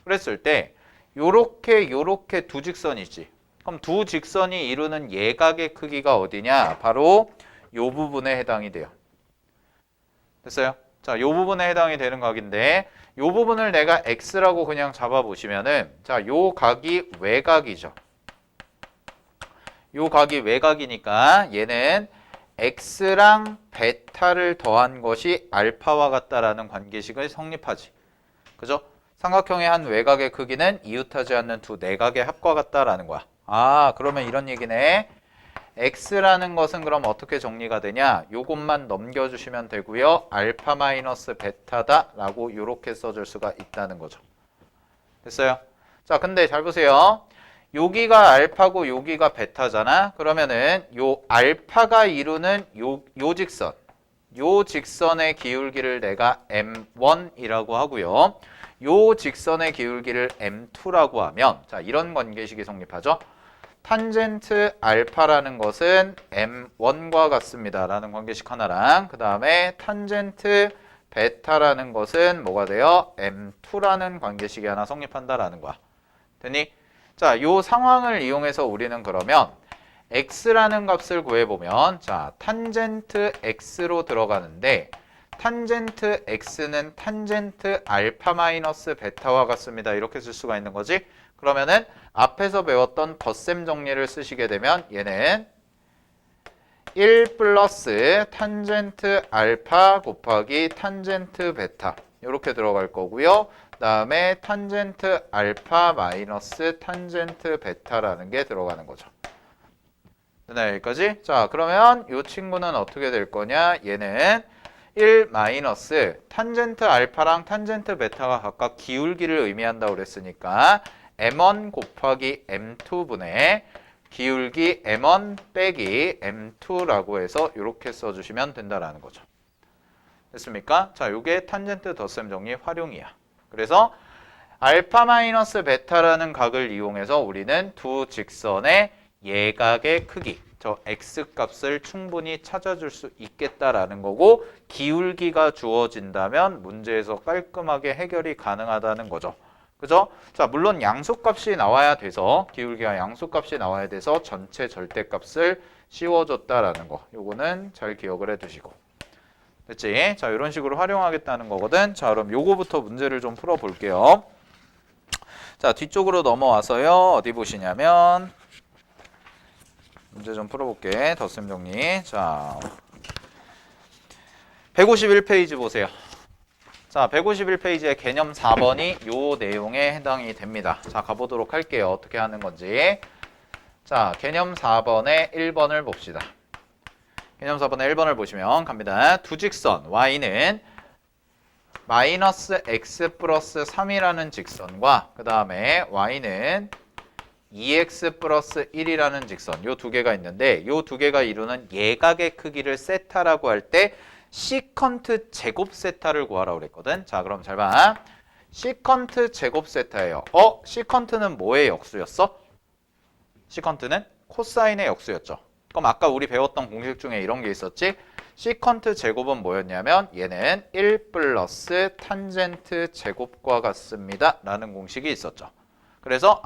그랬을 때 요렇게 두 직선이지. 그럼 두 직선이 이루는 예각의 크기가 어디냐? 바로 요 부분에 해당이 돼요. 됐어요? 자, 요 부분에 해당이 되는 각인데 요 부분을 내가 x라고 그냥 잡아보시면은, 자, 요 각이 외각이죠. 요 각이 외각이니까 얘는 x랑 베타를 더한 것이 알파와 같다라는 관계식을 성립하지. 그죠? 삼각형의 한 외곽의 크기는 이웃하지 않는 두 내각의 합과 같다라는 거야. 아, 그러면 이런 얘기네. x라는 것은 그럼 어떻게 정리가 되냐? 요것만 넘겨주시면 되고요. 알파 마이너스 베타다 라고 이렇게 써줄 수가 있다는 거죠. 됐어요? 자, 근데 잘 보세요. 여기가 알파고 여기가 베타잖아. 그러면은 요 알파가 이루는 요 직선, 요 직선의 기울기를 내가 m1이라고 하고요. 요 직선의 기울기를 m2라고 하면, 자, 이런 관계식이 성립하죠. 탄젠트 알파라는 것은 m1과 같습니다 라는 관계식 하나랑, 그 다음에 탄젠트 베타라는 것은 뭐가 돼요? m2라는 관계식이 하나 성립한다라는 거야. 됐니? 자, 요 상황을 이용해서 우리는 그러면 x라는 값을 구해보면, 자, 탄젠트 x로 들어가는데 탄젠트 x는 탄젠트 알파 마이너스 베타와 같습니다. 이렇게 쓸 수가 있는 거지. 그러면은 앞에서 배웠던 덧셈 정리를 쓰시게 되면 얘는 1 플러스 탄젠트 알파 곱하기 탄젠트 베타 이렇게 들어갈 거고요. 그 다음에 탄젠트 알파 마이너스 탄젠트 베타라는 게 들어가는 거죠. 네, 여기까지. 자, 그러면 이 친구는 어떻게 될 거냐? 얘는 1 마이너스 탄젠트 알파랑 탄젠트 베타가 각각 기울기를 의미한다고 그랬으니까 m1 곱하기 m2분의 기울기 m1 빼기 m2라고 해서 이렇게 써주시면 된다라는 거죠. 됐습니까? 자, 이게 탄젠트 덧셈 정리 활용이야. 그래서 알파 마이너스 베타라는 각을 이용해서 우리는 두 직선의 예각의 크기, 저 x값을 충분히 찾아줄 수 있겠다라는 거고, 기울기가 주어진다면 문제에서 깔끔하게 해결이 가능하다는 거죠. 그죠? 자, 물론 양수값이 나와야 돼서, 기울기와 양수값이 나와야 돼서 전체 절대값을 씌워줬다라는 거. 요거는 잘 기억을 해두시고. 됐지? 자, 이런 식으로 활용하겠다는 거거든. 자, 그럼 요거부터 문제를 좀 풀어볼게요. 자, 뒤쪽으로 넘어와서요. 어디 보시냐면 문제 좀 풀어볼게. 덧셈 정리. 자, 151페이지 보세요. 자, 151페이지의 개념 4번이 요 내용에 해당이 됩니다. 자, 가보도록 할게요. 어떻게 하는 건지. 자, 개념 4번의 1번을 봅시다. 개념 4번의 1번을 보시면 갑니다. 두 직선 y는 마이너스 x 플러스 3이라는 직선과 그 다음에 y는 2x 플러스 1이라는 직선 요 두 개가 있는데 요 두 개가 이루는 예각의 크기를 세타라고 할 때 시컨트 제곱 세타를 구하라고 그랬거든. 자, 그럼 잘 봐. 시컨트 제곱 세타예요. 시컨트는 뭐의 역수였어? 시컨트는 코사인의 역수였죠. 그럼 아까 우리 배웠던 공식 중에 이런 게 있었지? 시컨트 제곱은 뭐였냐면 얘는 1 플러스 탄젠트 제곱과 같습니다 라는 공식이 있었죠. 그래서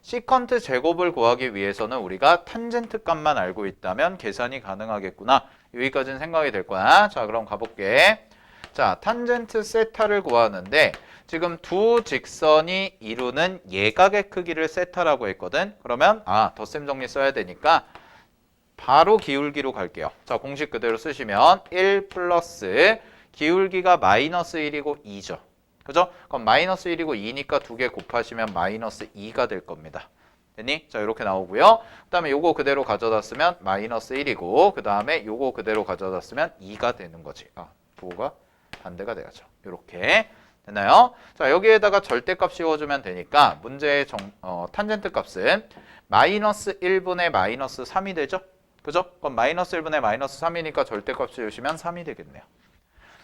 시컨트 제곱을 구하기 위해서는 우리가 탄젠트 값만 알고 있다면 계산이 가능하겠구나. 여기까지는 생각이 될 거야. 자, 그럼 가볼게. 자, 탄젠트 세타를 구하는데 지금 두 직선이 이루는 예각의 크기를 세타라고 했거든. 그러면 덧셈 정리 써야 되니까 바로 기울기로 갈게요. 자, 공식 그대로 쓰시면 1 플러스 기울기가 마이너스 1이고 2죠. 그죠? 그럼 마이너스 1이고 2니까 두 개 곱하시면 마이너스 2가 될 겁니다. 됐니? 자, 이렇게 나오고요. 그 다음에 요거 그대로 가져다 쓰면 마이너스 1이고 그 다음에 요거 그대로 가져다 쓰면 2가 되는 거지. 부호가 반대가 되죠. 이렇게 됐나요? 자, 여기에다가 절대값 씌워주면 되니까 문제의 탄젠트 값은 마이너스 1분의 마이너스 3이 되죠? 그죠? 그럼 마이너스 1분의 마이너스 3이니까 절대값 씌우시면 3이 되겠네요.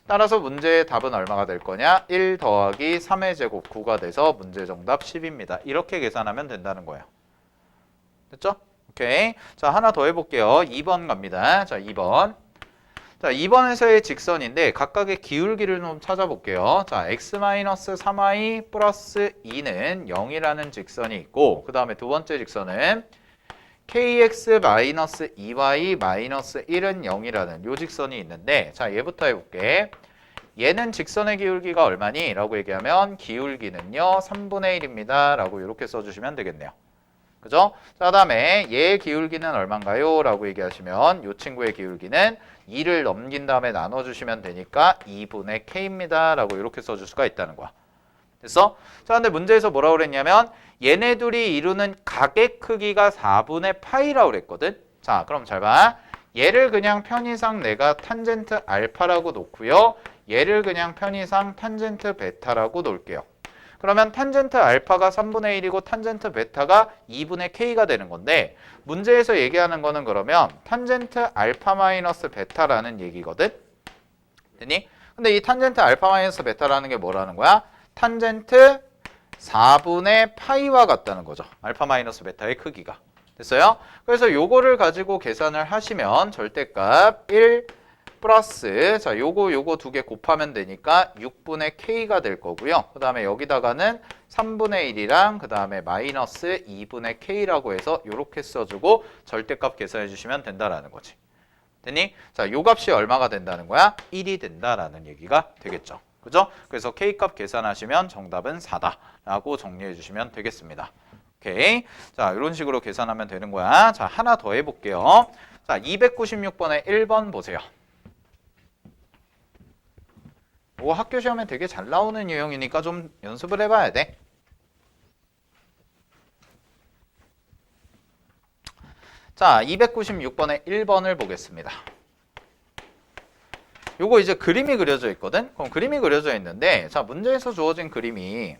따라서 문제의 답은 얼마가 될 거냐? 1 더하기 3의 제곱 9가 돼서 문제 정답 10입니다. 이렇게 계산하면 된다는 거예요. 됐죠? 오케이. 자, 하나 더 해볼게요. 2번 갑니다. 자, 2번. 자, 2번에서의 직선인데 각각의 기울기를 좀 찾아볼게요. 자, x-3y 플러스 2는 0이라는 직선이 있고 그 다음에 두 번째 직선은 kx-2y-1은 0이라는 요 직선이 있는데 자, 얘부터 해볼게. 얘는 직선의 기울기가 얼마니? 라고 얘기하면 기울기는요 3분의 1입니다 라고 이렇게 써주시면 되겠네요. 그죠? 자, 그 다음에 얘의 기울기는 얼마인가요? 라고 얘기하시면 이 친구의 기울기는 2를 넘긴 다음에 나눠주시면 되니까 2분의 k입니다 라고 이렇게 써줄 수가 있다는 거야. 됐어? 자, 근데 문제에서 뭐라고 그랬냐면 얘네 둘이 이루는 각의 크기가 4분의 파이라고 그랬거든. 자, 그럼 잘 봐. 얘를 그냥 편의상 내가 탄젠트 알파라고 놓고요. 얘를 그냥 편의상 탄젠트 베타라고 놓을게요. 그러면 탄젠트 알파가 3분의 1이고 탄젠트 베타가 2분의 k가 되는 건데 문제에서 얘기하는 거는 그러면 탄젠트 알파 마이너스 베타라는 얘기거든. 됐니? 근데 이 탄젠트 알파 마이너스 베타라는 게 뭐라는 거야? 탄젠트 4분의 파이와 같다는 거죠. 알파 마이너스 베타의 크기가. 됐어요? 그래서 요거를 가지고 계산을 하시면 절대값 1 플러스 자, 요거 두 개 곱하면 되니까 6분의 k가 될 거고요. 그 다음에 여기다가는 3분의 1이랑 그 다음에 마이너스 2분의 k라고 해서 요렇게 써주고 절대값 계산해 주시면 된다라는 거지. 됐니? 자, 요 값이 얼마가 된다는 거야? 1이 된다라는 얘기가 되겠죠. 그죠? 그래서 k값 계산하시면 정답은 4다라고 정리해 주시면 되겠습니다. 오케이. 자, 이런 식으로 계산하면 되는 거야. 자, 하나 더 해볼게요. 자, 296번에 1번 보세요. 이거 학교 시험에 되게 잘 나오는 유형이니까 좀 연습을 해봐야 돼. 자, 296번에 1번을 보겠습니다. 요거 이제 그림이 그려져 있거든? 그럼 그림이 그려져 있는데 자, 문제에서 주어진 그림이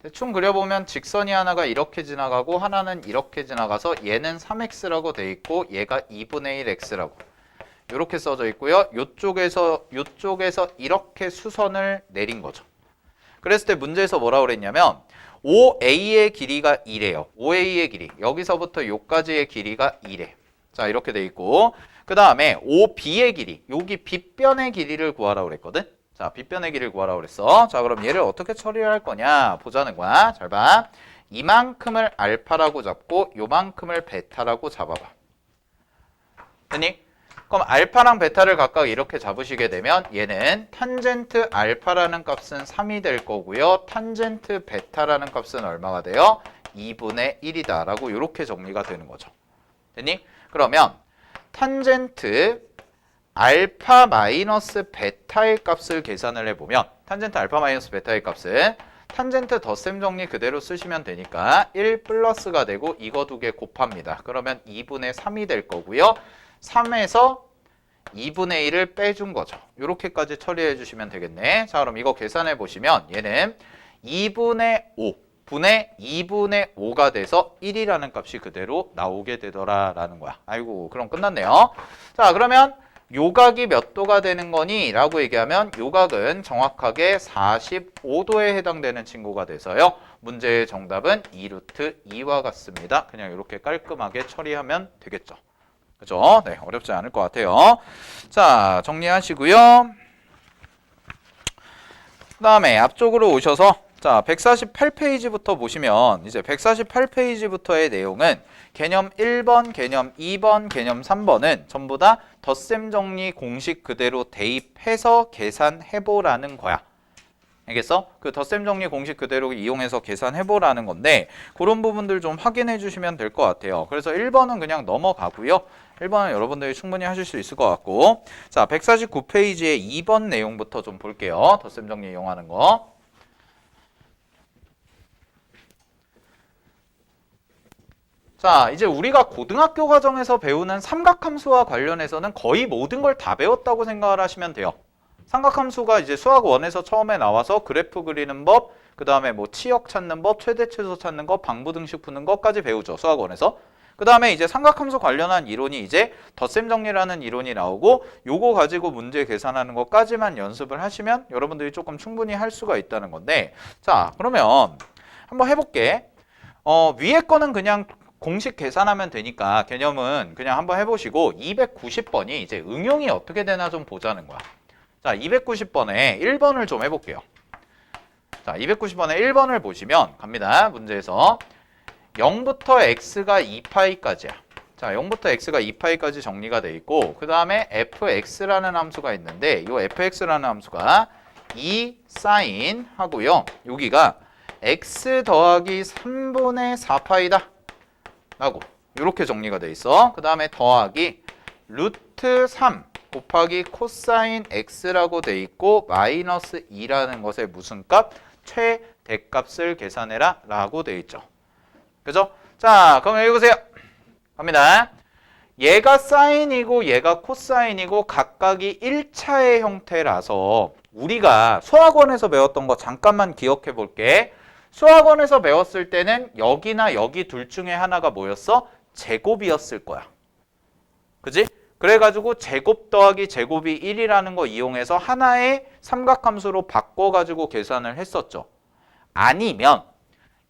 대충 그려보면 직선이 하나가 이렇게 지나가고 하나는 이렇게 지나가서 얘는 3x라고 돼 있고 얘가 2분의 1x라고 이렇게 써져 있고요. 요쪽에서 이렇게 수선을 내린 거죠. 그랬을 때 문제에서 뭐라고 그랬냐면 OA의 길이가 2래요. OA의 길이. 여기서부터 요까지의 길이가 2래. 자, 이렇게 돼 있고 그 다음에 OB의 길이. 여기 빗변의 길이를 구하라고 그랬거든. 자, 빗변의 길이를 구하라고 그랬어. 자, 그럼 얘를 어떻게 처리할 거냐 보자는 거야. 잘 봐. 이만큼을 알파라고 잡고 요만큼을 베타라고 잡아봐. 됐니? 그럼 알파랑 베타를 각각 이렇게 잡으시게 되면 얘는 탄젠트 알파라는 값은 3이 될 거고요. 탄젠트 베타라는 값은 얼마가 돼요? 2분의 1이다 라고 이렇게 정리가 되는 거죠. 됐니? 그러면 탄젠트 알파 마이너스 베타의 값을 계산을 해보면 탄젠트 알파 마이너스 베타의 값은 탄젠트 덧셈 정리 그대로 쓰시면 되니까 1 플러스가 되고 이거 두 개 곱합니다. 그러면 2분의 3이 될 거고요. 3에서 2분의 1을 빼준 거죠. 이렇게까지 처리해 주시면 되겠네. 자, 그럼 이거 계산해 보시면 얘는 2분의 5 분의 2분의 5가 돼서 1이라는 값이 그대로 나오게 되더라라는 거야. 아이고, 그럼 끝났네요. 자, 그러면 요각이 몇 도가 되는 거니? 라고 얘기하면 요각은 정확하게 45도에 해당되는 친구가 돼서요. 문제의 정답은 2루트 2와 같습니다. 그냥 이렇게 깔끔하게 처리하면 되겠죠. 그죠? 네, 어렵지 않을 것 같아요. 자, 정리하시고요. 그 다음에 앞쪽으로 오셔서 자, 148페이지부터 보시면 이제 148페이지부터의 내용은 개념 1번, 개념 2번, 개념 3번은 전부 다 덧셈 정리 공식 그대로 대입해서 계산해보라는 거야. 알겠어? 그 덧셈 정리 공식 그대로 이용해서 계산해보라는 건데 그런 부분들 좀 확인해 주시면 될 것 같아요. 그래서 1번은 그냥 넘어가고요. 1번은 여러분들이 충분히 하실 수 있을 것 같고 자, 149페이지의 2번 내용부터 좀 볼게요. 덧셈 정리 이용하는 거. 자, 이제 우리가 고등학교 과정에서 배우는 삼각함수와 관련해서는 거의 모든 걸 다 배웠다고 생각을 하시면 돼요. 삼각함수가 이제 수학 1에서 처음에 나와서 그래프 그리는 법, 그 다음에 뭐 치역 찾는 법, 최대 최소 찾는 법, 방부등식 푸는 것까지 배우죠. 수학 1에서. 그 다음에 이제 삼각함수 관련한 이론이 이제 덧셈 정리라는 이론이 나오고 요거 가지고 문제 계산하는 것까지만 연습을 하시면 여러분들이 조금 충분히 할 수가 있다는 건데 자, 그러면 한번 해볼게. 위에 거는 그냥 공식 계산하면 되니까 개념은 그냥 한번 해보시고 290번이 이제 응용이 어떻게 되나 좀 보자는 거야. 자, 290번에 1번을 좀 해볼게요. 자, 290번에 1번을 보시면 갑니다. 문제에서 0부터 x가 2파이까지야. 자, 0부터 x가 2파이까지 정리가 돼 있고 그 다음에 fx라는 함수가 있는데 이 fx라는 함수가 2 sin 하고요. 여기가 x 더하기 3분의 4파이다. 라고 이렇게 정리가 돼 있어. 그 다음에 더하기 루트 3 곱하기 코사인 x라고 돼 있고 마이너스 2라는 것의 무슨 값? 최대값을 계산해라 라고 돼 있죠. 그죠? 자, 그럼 읽으세요. 갑니다. 얘가 사인이고 얘가 코사인이고 각각이 1차의 형태라서 우리가 수학원에서 배웠던 거 잠깐만 기억해 볼게. 수학원에서 배웠을 때는 여기나 여기 둘 중에 하나가 뭐였어? 제곱이었을 거야. 그지? 그래가지고 제곱 더하기 제곱이 1이라는 거 이용해서 하나의 삼각함수로 바꿔가지고 계산을 했었죠. 아니면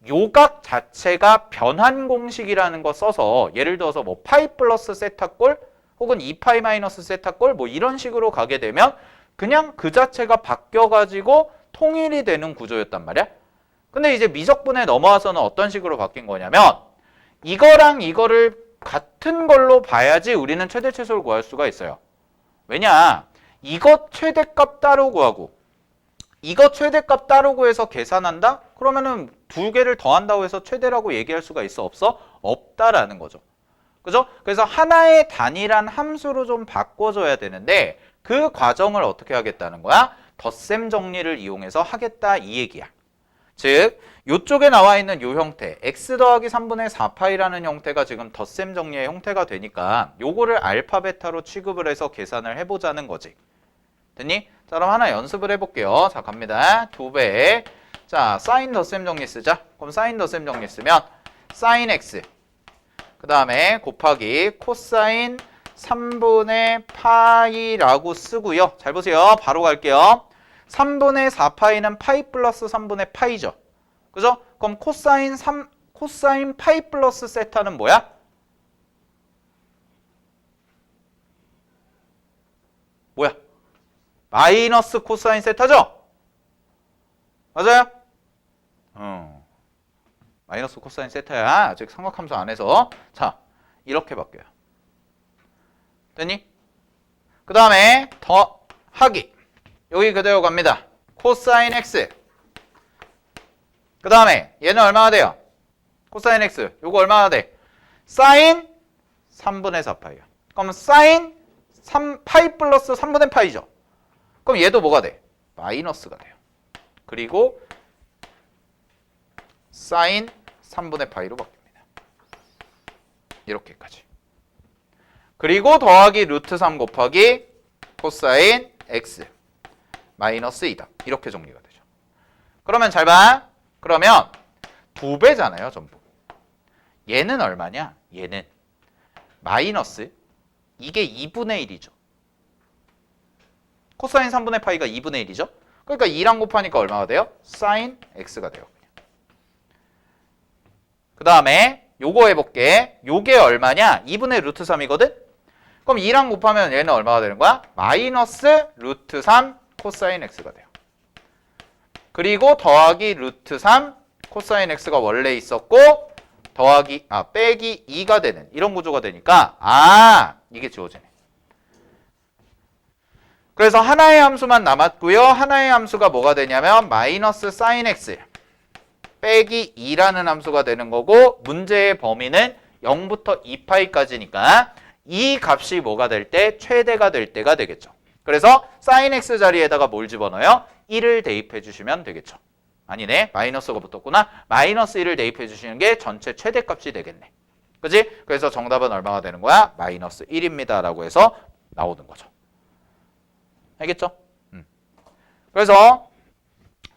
요각 자체가 변환 공식이라는 거 써서 예를 들어서 뭐 파이 플러스 세타꼴 혹은 2파이 마이너스 세타꼴 뭐 이런 식으로 가게 되면 그냥 그 자체가 바뀌어가지고 통일이 되는 구조였단 말이야. 근데 이제 미적분에 넘어와서는 어떤 식으로 바뀐 거냐면 이거랑 이거를 같은 걸로 봐야지 우리는 최대 최소를 구할 수가 있어요. 왜냐? 이것 최대값 따로 구하고 이것 최대값 따로 구해서 계산한다? 그러면은 두 개를 더한다고 해서 최대라고 얘기할 수가 있어? 없어? 없다라는 거죠. 그죠? 그래서 하나의 단일한 함수로 좀 바꿔줘야 되는데 그 과정을 어떻게 하겠다는 거야? 덧셈 정리를 이용해서 하겠다 이 얘기야. 즉 이쪽에 나와 있는 이 형태 x 더하기 3분의 4파이라는 형태가 지금 덧셈 정리의 형태가 되니까 요거를 알파 베타로 취급을 해서 계산을 해보자는 거지. 됐니? 자, 그럼 하나 연습을 해볼게요. 자, 갑니다. 2배. 자, 사인 덧셈 정리 쓰자. 그럼 사인 덧셈 정리 쓰면 사인 x 그 다음에 곱하기 코사인 3분의 파이라고 쓰고요. 잘 보세요. 바로 갈게요. 3분의 4파이는 파이 플러스 3분의 파이죠. 그죠? 그럼 코사인 파이 플러스 세타는 뭐야? 뭐야? 마이너스 코사인 세타죠? 맞아요? 마이너스 코사인 세타야. 아직 삼각함수 안에서. 자, 이렇게 바뀌어요. 됐니? 그 다음에 더하기. 여기 그대로 갑니다. 코사인 x. 그 다음에 얘는 얼마나 돼요? 코사인 x. 요거 얼마나 돼? 사인 3분의 4파이요. 그럼 사인 파이 플러스 3분의 파이죠. 그럼 얘도 뭐가 돼? 마이너스가 돼요. 그리고 사인 3분의 파이로 바뀝니다. 이렇게까지. 그리고 더하기 루트 3 곱하기 코사인 x 마이너스 2다. 이렇게 정리가 되죠. 그러면 잘 봐. 그러면 2배잖아요, 전부. 얘는 얼마냐? 얘는 마이너스 이게 2분의 1이죠. 코사인 3분의 파이가 2분의 1이죠. 그러니까 2랑 곱하니까 얼마가 돼요? 사인 x가 돼요. 그 다음에 요거 해볼게. 요게 얼마냐? 2분의 루트 3이거든? 그럼 2랑 곱하면 얘는 얼마가 되는 거야? 마이너스 루트 3 코사인 x가 돼요. 그리고 더하기 루트 3 코사인 x가 원래 있었고 더하기 빼기 2가 되는 이런 구조가 되니까 이게 지워지네. 그래서 하나의 함수만 남았고요. 하나의 함수가 뭐가 되냐면 마이너스 사인 x 빼기 2라는 함수가 되는 거고 문제의 범위는 0부터 2파이까지니까 이 값이 뭐가 될 때? 최대가 될 때가 되겠죠. 그래서 사인 x 자리에다가 뭘 집어넣어요? 1을 대입해 주시면 되겠죠. 아니네. 마이너스가 붙었구나. 마이너스 1을 대입해 주시는 게 전체 최대값이 되겠네. 그지? 그래서 정답은 얼마가 되는 거야? 마이너스 1입니다. 라고 해서 나오는 거죠. 알겠죠? 그래서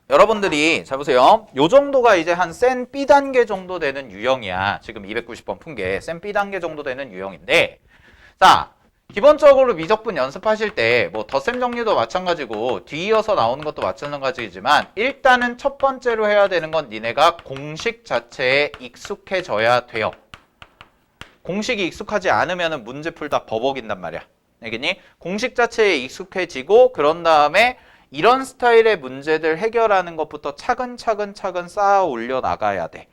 여러분들이 잘 보세요. 요 정도가 이제 한 센 B단계 정도 되는 유형이야. 지금 290번 푼 게 센 B단계 정도 되는 유형인데 자, 기본적으로 미적분 연습하실 때 뭐 덧셈 정리도 마찬가지고 뒤이어서 나오는 것도 마찬가지지만 일단은 첫 번째로 해야 되는 건 니네가 공식 자체에 익숙해져야 돼요. 공식이 익숙하지 않으면 문제 풀다 버벅인단 말이야. 알겠니? 공식 자체에 익숙해지고 그런 다음에 이런 스타일의 문제들 해결하는 것부터 차근차근 쌓아 올려 나가야 돼.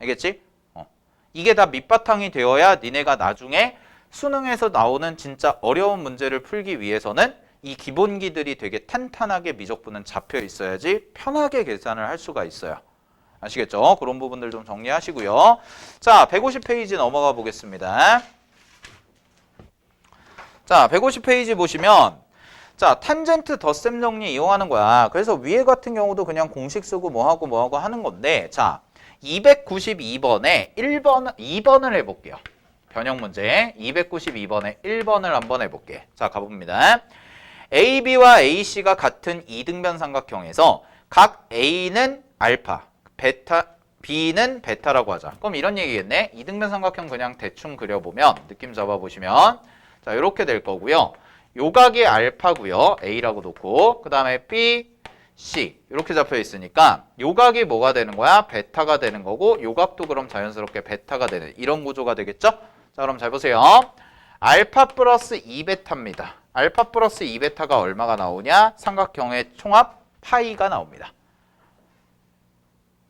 알겠지? 이게 다 밑바탕이 되어야 니네가 나중에 수능에서 나오는 진짜 어려운 문제를 풀기 위해서는 이 기본기들이 되게 탄탄하게 미적분은 잡혀 있어야지 편하게 계산을 할 수가 있어요. 아시겠죠? 그런 부분들 좀 정리하시고요. 자, 150페이지 넘어가 보겠습니다. 자, 150페이지 보시면 자, 탄젠트 덧셈 정리 이용하는 거야. 그래서 위에 같은 경우도 그냥 공식 쓰고 뭐하고 하는 건데 자, 292번에 2번을 해볼게요. 변형 문제 292번에 1번을 한번 해볼게. 자, 가봅니다. AB와 AC가 같은 이등변 삼각형에서 각 A는 알파, B는 베타라고 하자. 그럼 이런 얘기겠네. 이등변 삼각형 그냥 대충 그려보면 느낌 잡아보시면 자, 이렇게 될 거고요. 요 각이 알파고요. A라고 놓고 그 다음에 B, C 이렇게 잡혀 있으니까 요 각이 뭐가 되는 거야? 베타가 되는 거고 요 각도 그럼 자연스럽게 베타가 되는 이런 구조가 되겠죠? 자, 그럼 잘 보세요. 알파 플러스 2베타입니다. 알파 플러스 2베타가 얼마가 나오냐? 삼각형의 총합 파이가 나옵니다.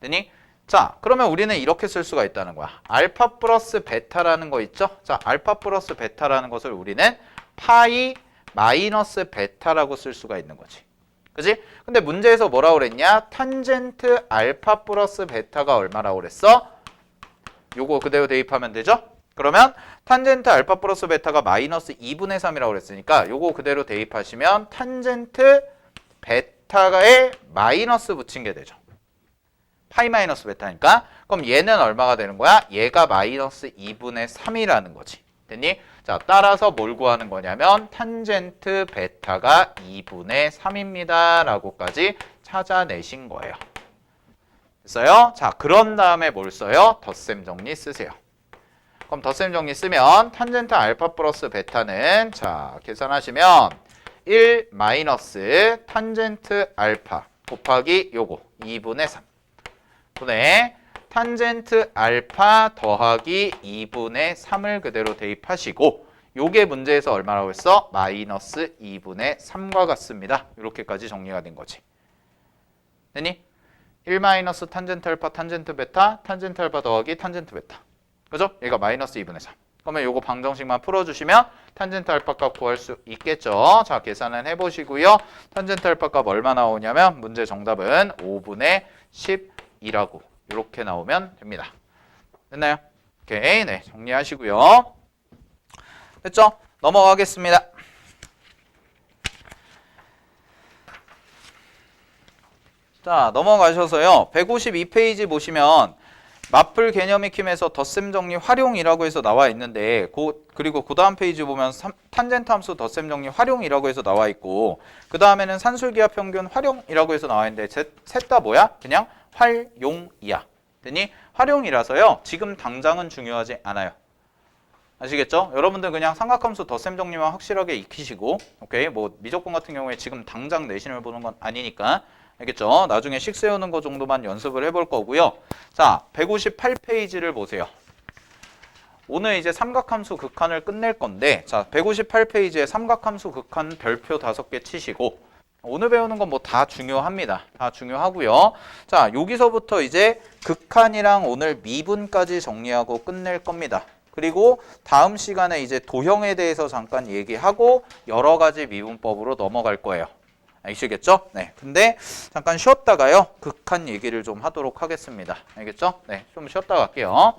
되니? 자, 그러면 우리는 이렇게 쓸 수가 있다는 거야. 알파 플러스 베타라는 거 있죠? 자, 알파 플러스 베타라는 것을 우리는 파이 마이너스 베타라고 쓸 수가 있는 거지. 그지? 근데 문제에서 뭐라고 그랬냐? 탄젠트 알파 플러스 베타가 얼마라고 그랬어? 요거 그대로 대입하면 되죠? 그러면 탄젠트 알파 플러스 베타가 마이너스 2분의 3이라고 그랬으니까 요거 그대로 대입하시면 탄젠트 베타에 마이너스 붙인 게 되죠. 파이 마이너스 베타니까 그럼 얘는 얼마가 되는 거야? 얘가 마이너스 2분의 3이라는 거지. 됐니? 자, 따라서 뭘 구하는 거냐면 탄젠트 베타가 2분의 3입니다 라고까지 찾아내신 거예요. 됐어요? 자, 그런 다음에 뭘 써요? 덧셈 정리 쓰세요. 그럼 덧셈 정리 쓰면 탄젠트 알파 플러스 베타는 자, 계산하시면 1 마이너스 탄젠트 알파 곱하기 요거 2분의 3 분의 탄젠트 알파 더하기 2분의 3을 그대로 대입하시고 요게 문제에서 얼마라고 했어? 마이너스 2분의 3과 같습니다. 이렇게까지 정리가 된 거지. 됐니? 1 마이너스 탄젠트 알파 탄젠트 베타 탄젠트 알파 더하기 탄젠트 베타 그죠? 얘가 마이너스 2분의 3 그러면 요거 방정식만 풀어주시면 탄젠트 알파 값 구할 수 있겠죠. 자, 계산은 해보시고요. 탄젠트 알파 값 얼마 나오냐면 문제 정답은 5분의 12라고 이렇게 나오면 됩니다. 됐나요? 오케이, 네, 정리하시고요. 됐죠? 넘어가겠습니다. 자, 넘어가셔서요. 152페이지 보시면 마플 개념 익힘에서 덧셈 정리 활용이라고 해서 나와 있는데 그리고 그 다음 페이지 보면 탄젠트 함수 덧셈 정리 활용이라고 해서 나와 있고 그 다음에는 산술기하 평균 활용이라고 해서 나와 있는데 셋 다 뭐야? 그냥 활용이야. 그랬더니 활용이라서요. 지금 당장은 중요하지 않아요. 아시겠죠? 여러분들 그냥 삼각함수 덧셈 정리만 확실하게 익히시고 오케이? 뭐 미적분 같은 경우에 지금 당장 내신을 보는 건 아니니까 알겠죠? 나중에 식 세우는 거 정도만 연습을 해볼 거고요. 자, 158페이지를 보세요. 오늘 이제 삼각함수 극한을 끝낼 건데 자, 158페이지에 삼각함수 극한 별표 5개 치시고 오늘 배우는 건 뭐 다 중요합니다. 다 중요하고요. 자, 여기서부터 이제 극한이랑 오늘 미분까지 정리하고 끝낼 겁니다. 그리고 다음 시간에 이제 도형에 대해서 잠깐 얘기하고 여러 가지 미분법으로 넘어갈 거예요. 아시겠죠? 네. 근데 잠깐 쉬었다가요. 극한 얘기를 좀 하도록 하겠습니다. 알겠죠? 네. 좀 쉬었다 갈게요.